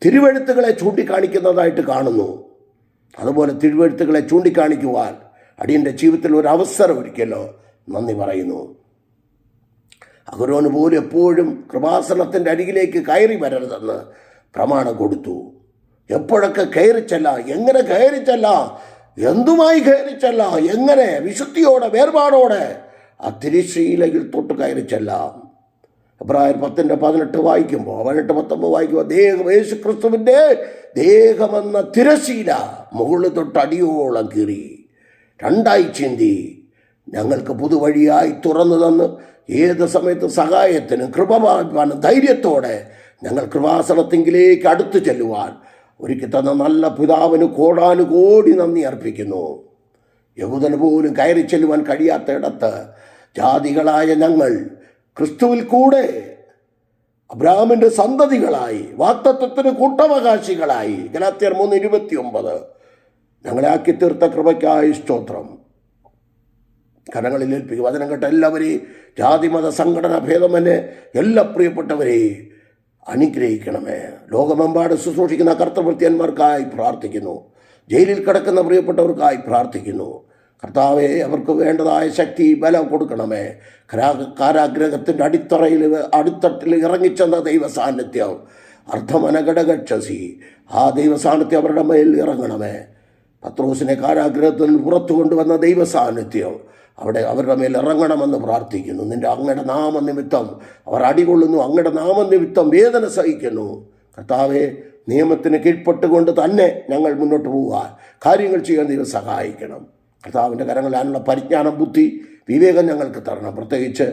തിരുവെഴുത്തുകളെ ചൂണ്ടിക്കാണിക്കുന്നതായിട്ട് കാണുന്നു. അതുപോലെ തിരുവെഴുത്തുകളെ ചൂണ്ടിക്കാണിക്കുവാൻ അടിയൻ്റെ ജീവിതത്തിൽ ഒരു അവസരം ഒരുക്കിയല്ലോ. നന്ദി പറയുന്നു. അഹരോന് പോലും എപ്പോഴും കൃപാസനത്തിൻ്റെ അരികിലേക്ക് കയറി വരരുതെന്ന് പ്രമാണം കൊടുത്തു. എപ്പോഴൊക്കെ കയറിച്ചല്ല, എങ്ങനെ കയറിച്ചല്ല, എന്തുമായി കയറിച്ചല്ല, എങ്ങനെ വിശുദ്ധിയോടെ വേർപാടോടെ ആ തിരുശീലയിൽ തൊട്ട് കയറിച്ചെല്ലാം. എബ്രായർ 10:18 വായിക്കുമ്പോൾ 18-19 വായിക്കുമ്പോൾ യേശു ക്രിസ്തുവിൻ്റെ ദേഹമെന്ന തിരശീല മുകളിൽ തൊട്ട് അടിയോളം കീറി രണ്ടായി ചിന്തി ഞങ്ങൾക്ക് പുതുവഴിയായി തുറന്നു തന്ന് ഏത് സമയത്ത് സഹായത്തിനും കൃപമാനും ധൈര്യത്തോടെ ഞങ്ങൾ കൃപാസനത്തിങ്കിലേക്ക് അടുത്തു ചെല്ലുവാൻ ഒരുക്കി തന്ന നല്ല പിതാവിന് കോടാനുകോടി നന്ദി അർപ്പിക്കുന്നു. യഹൂദന് പോലും കയറി ചെല്ലുവാൻ കഴിയാത്ത ഇടത്ത് ജാതികളായ ഞങ്ങൾ ക്രിസ്തുവിൽ കൂടെ അബ്രാഹാമിൻ്റെ സന്തതികളായി വാഗ്ദത്തത്തിന് കൂട്ടവകാശികളായി ഗലാത്യർ 3:29 ഞങ്ങളെ ആക്കി തീർത്ത കൃപയ്ക്കായി സ്തോത്രം. കരങ്ങളിൽ ഏൽപ്പിക്കും. വചനം കേട്ട എല്ലാവരെയും ജാതിമത സംഘടന ഭേദമന്യേ എല്ലാ പ്രിയപ്പെട്ടവരെയും അനുഗ്രഹിക്കണമേ. ലോകമെമ്പാട് ശുശ്രൂഷിക്കുന്ന കർത്തൃഭൃത്യന്മാർക്കായി പ്രാർത്ഥിക്കുന്നു. ജയിലിൽ കിടക്കുന്ന പ്രിയപ്പെട്ടവർക്കായി പ്രാർത്ഥിക്കുന്നു. കർത്താവെ, അവർക്ക് വേണ്ടതായ ശക്തി ബലം കൊടുക്കണമേ. കാരാഗ്രഹത്തിൻ്റെ അടിത്തട്ടിൽ ഇറങ്ങിച്ചെന്ന ദൈവ സാന്നിധ്യം അർദ്ധമനഘടകക്ഷസി ആ ദൈവ സാന്നിധ്യം അവരുടെ മേൽ ഇറങ്ങണമേ. പത്രോസിനെ കാരാഗ്രഹത്തിൽ നിന്ന് പുറത്തു കൊണ്ടുവന്ന ദൈവ സാന്നിധ്യം അവിടെ അവരുടെ മേൽ ഇറങ്ങണമെന്ന് പ്രാർത്ഥിക്കുന്നു. നിൻ്റെ അങ്ങയുടെ നാമനിമിത്തം അവർ അടികൊള്ളുന്നു, അങ്ങയുടെ നാമനിമിത്തം വേദന സഹിക്കുന്നു. കർത്താവെ, നിയമത്തിന് കീഴ്പ്പെട്ടുകൊണ്ട് തന്നെ ഞങ്ങൾ മുന്നോട്ട് പോകാൻ കാര്യങ്ങൾ ചെയ്യാൻ ദൈവം സഹായിക്കണം. കർത്താവിൻ്റെ കരങ്ങളിലാനുള്ള പരിജ്ഞാനം, ബുദ്ധി, വിവേകം ഞങ്ങൾക്ക് തരണം. പ്രത്യേകിച്ച്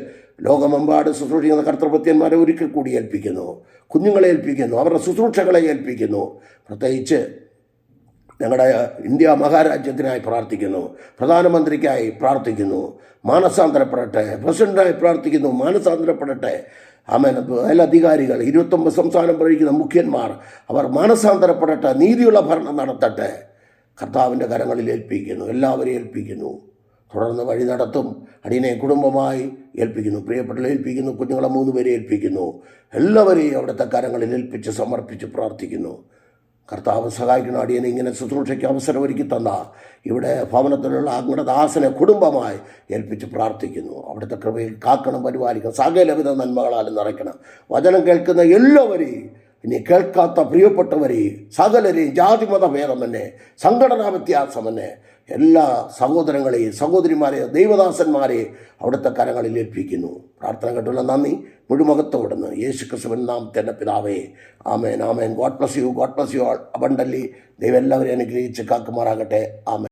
ലോകമെമ്പാട് ശുശ്രൂഷിക്കുന്ന കർത്തൃഭൃത്യന്മാരെ ഒരിക്കൽ കൂടി ഏൽപ്പിക്കുന്നു. കുഞ്ഞുങ്ങളെ ഏൽപ്പിക്കുന്നു, അവരുടെ ശുശ്രൂഷകളെ ഏൽപ്പിക്കുന്നു. പ്രത്യേകിച്ച് ഞങ്ങളുടെ ഇന്ത്യ മഹാരാജ്യത്തിനായി പ്രാർത്ഥിക്കുന്നു. പ്രധാനമന്ത്രിക്കായി പ്രാർത്ഥിക്കുന്നു, മാനസാന്തരപ്പെടട്ടെ. പ്രസിഡന്റായി പ്രാർത്ഥിക്കുന്നു, മാനസാന്തരപ്പെടട്ടെ. ആമേൻ. അധികാരികൾ 29 സംസ്ഥാനം ഭരിക്കുന്ന മുഖ്യന്മാർ അവർ മാനസാന്തരപ്പെടട്ടെ, നീതിയുള്ള ഭരണം നടത്തട്ടെ. കർത്താവിൻ്റെ കരങ്ങളിൽ ഏൽപ്പിക്കുന്നു, എല്ലാവരെയും ഏൽപ്പിക്കുന്നു. തുടർന്ന് വഴി നടത്തും. അടിയനെ കുടുംബമായി ഏൽപ്പിക്കുന്നു, പ്രിയപ്പെട്ട ഏൽപ്പിക്കുന്നു, കുഞ്ഞുങ്ങളെ 3 പേരെ ഏൽപ്പിക്കുന്നു. എല്ലാവരെയും അവിടുത്തെ കരങ്ങളിൽ ഏൽപ്പിച്ച് സമർപ്പിച്ച് പ്രാർത്ഥിക്കുന്നു. കർത്താവ് സഹായിക്കണം. അടിയനെ ഇങ്ങനെ ശുശ്രൂഷയ്ക്ക് അവസരം ഒരുക്കി തന്ന ഇവിടെ ഭവനത്തിലുള്ള അങ്ങയുടെ ദാസനെ കുടുംബമായി ഏൽപ്പിച്ച് പ്രാർത്ഥിക്കുന്നു. അവിടുത്തെ കൃപയിൽ കാക്കണം, പരിപാലിക്കണം, സകലവിധ നന്മകളാലും നിറയ്ക്കണം. വചനം കേൾക്കുന്ന എല്ലാവരെയും, ഇനി കേൾക്കാത്ത പ്രിയപ്പെട്ടവരെയും, സകലരെയും, ജാതിമത ഭേദം തന്നെ, സംഘടനാ വ്യത്യാസം തന്നെ, എല്ലാ സഹോദരങ്ങളെയും സഹോദരിമാരെയും ദൈവദാസന്മാരെയും അവിടുത്തെ കരങ്ങളിൽ ഏൽപ്പിക്കുന്നു. പ്രാർത്ഥന കേട്ടുള്ള നന്ദി മുഴുമുഖത്തോടുന്ന് യേശു ക്രിസ്തുവിൻ നാമത്തിന്റെ പിതാവേ, ആമേൻ, ആമേൻ. God bless you, God bless you all abundantly. ദൈവം എല്ലാവരെയും അനുഗ്രഹിച്ച് കാക്കുമാറാകട്ടെ. ആമേൻ.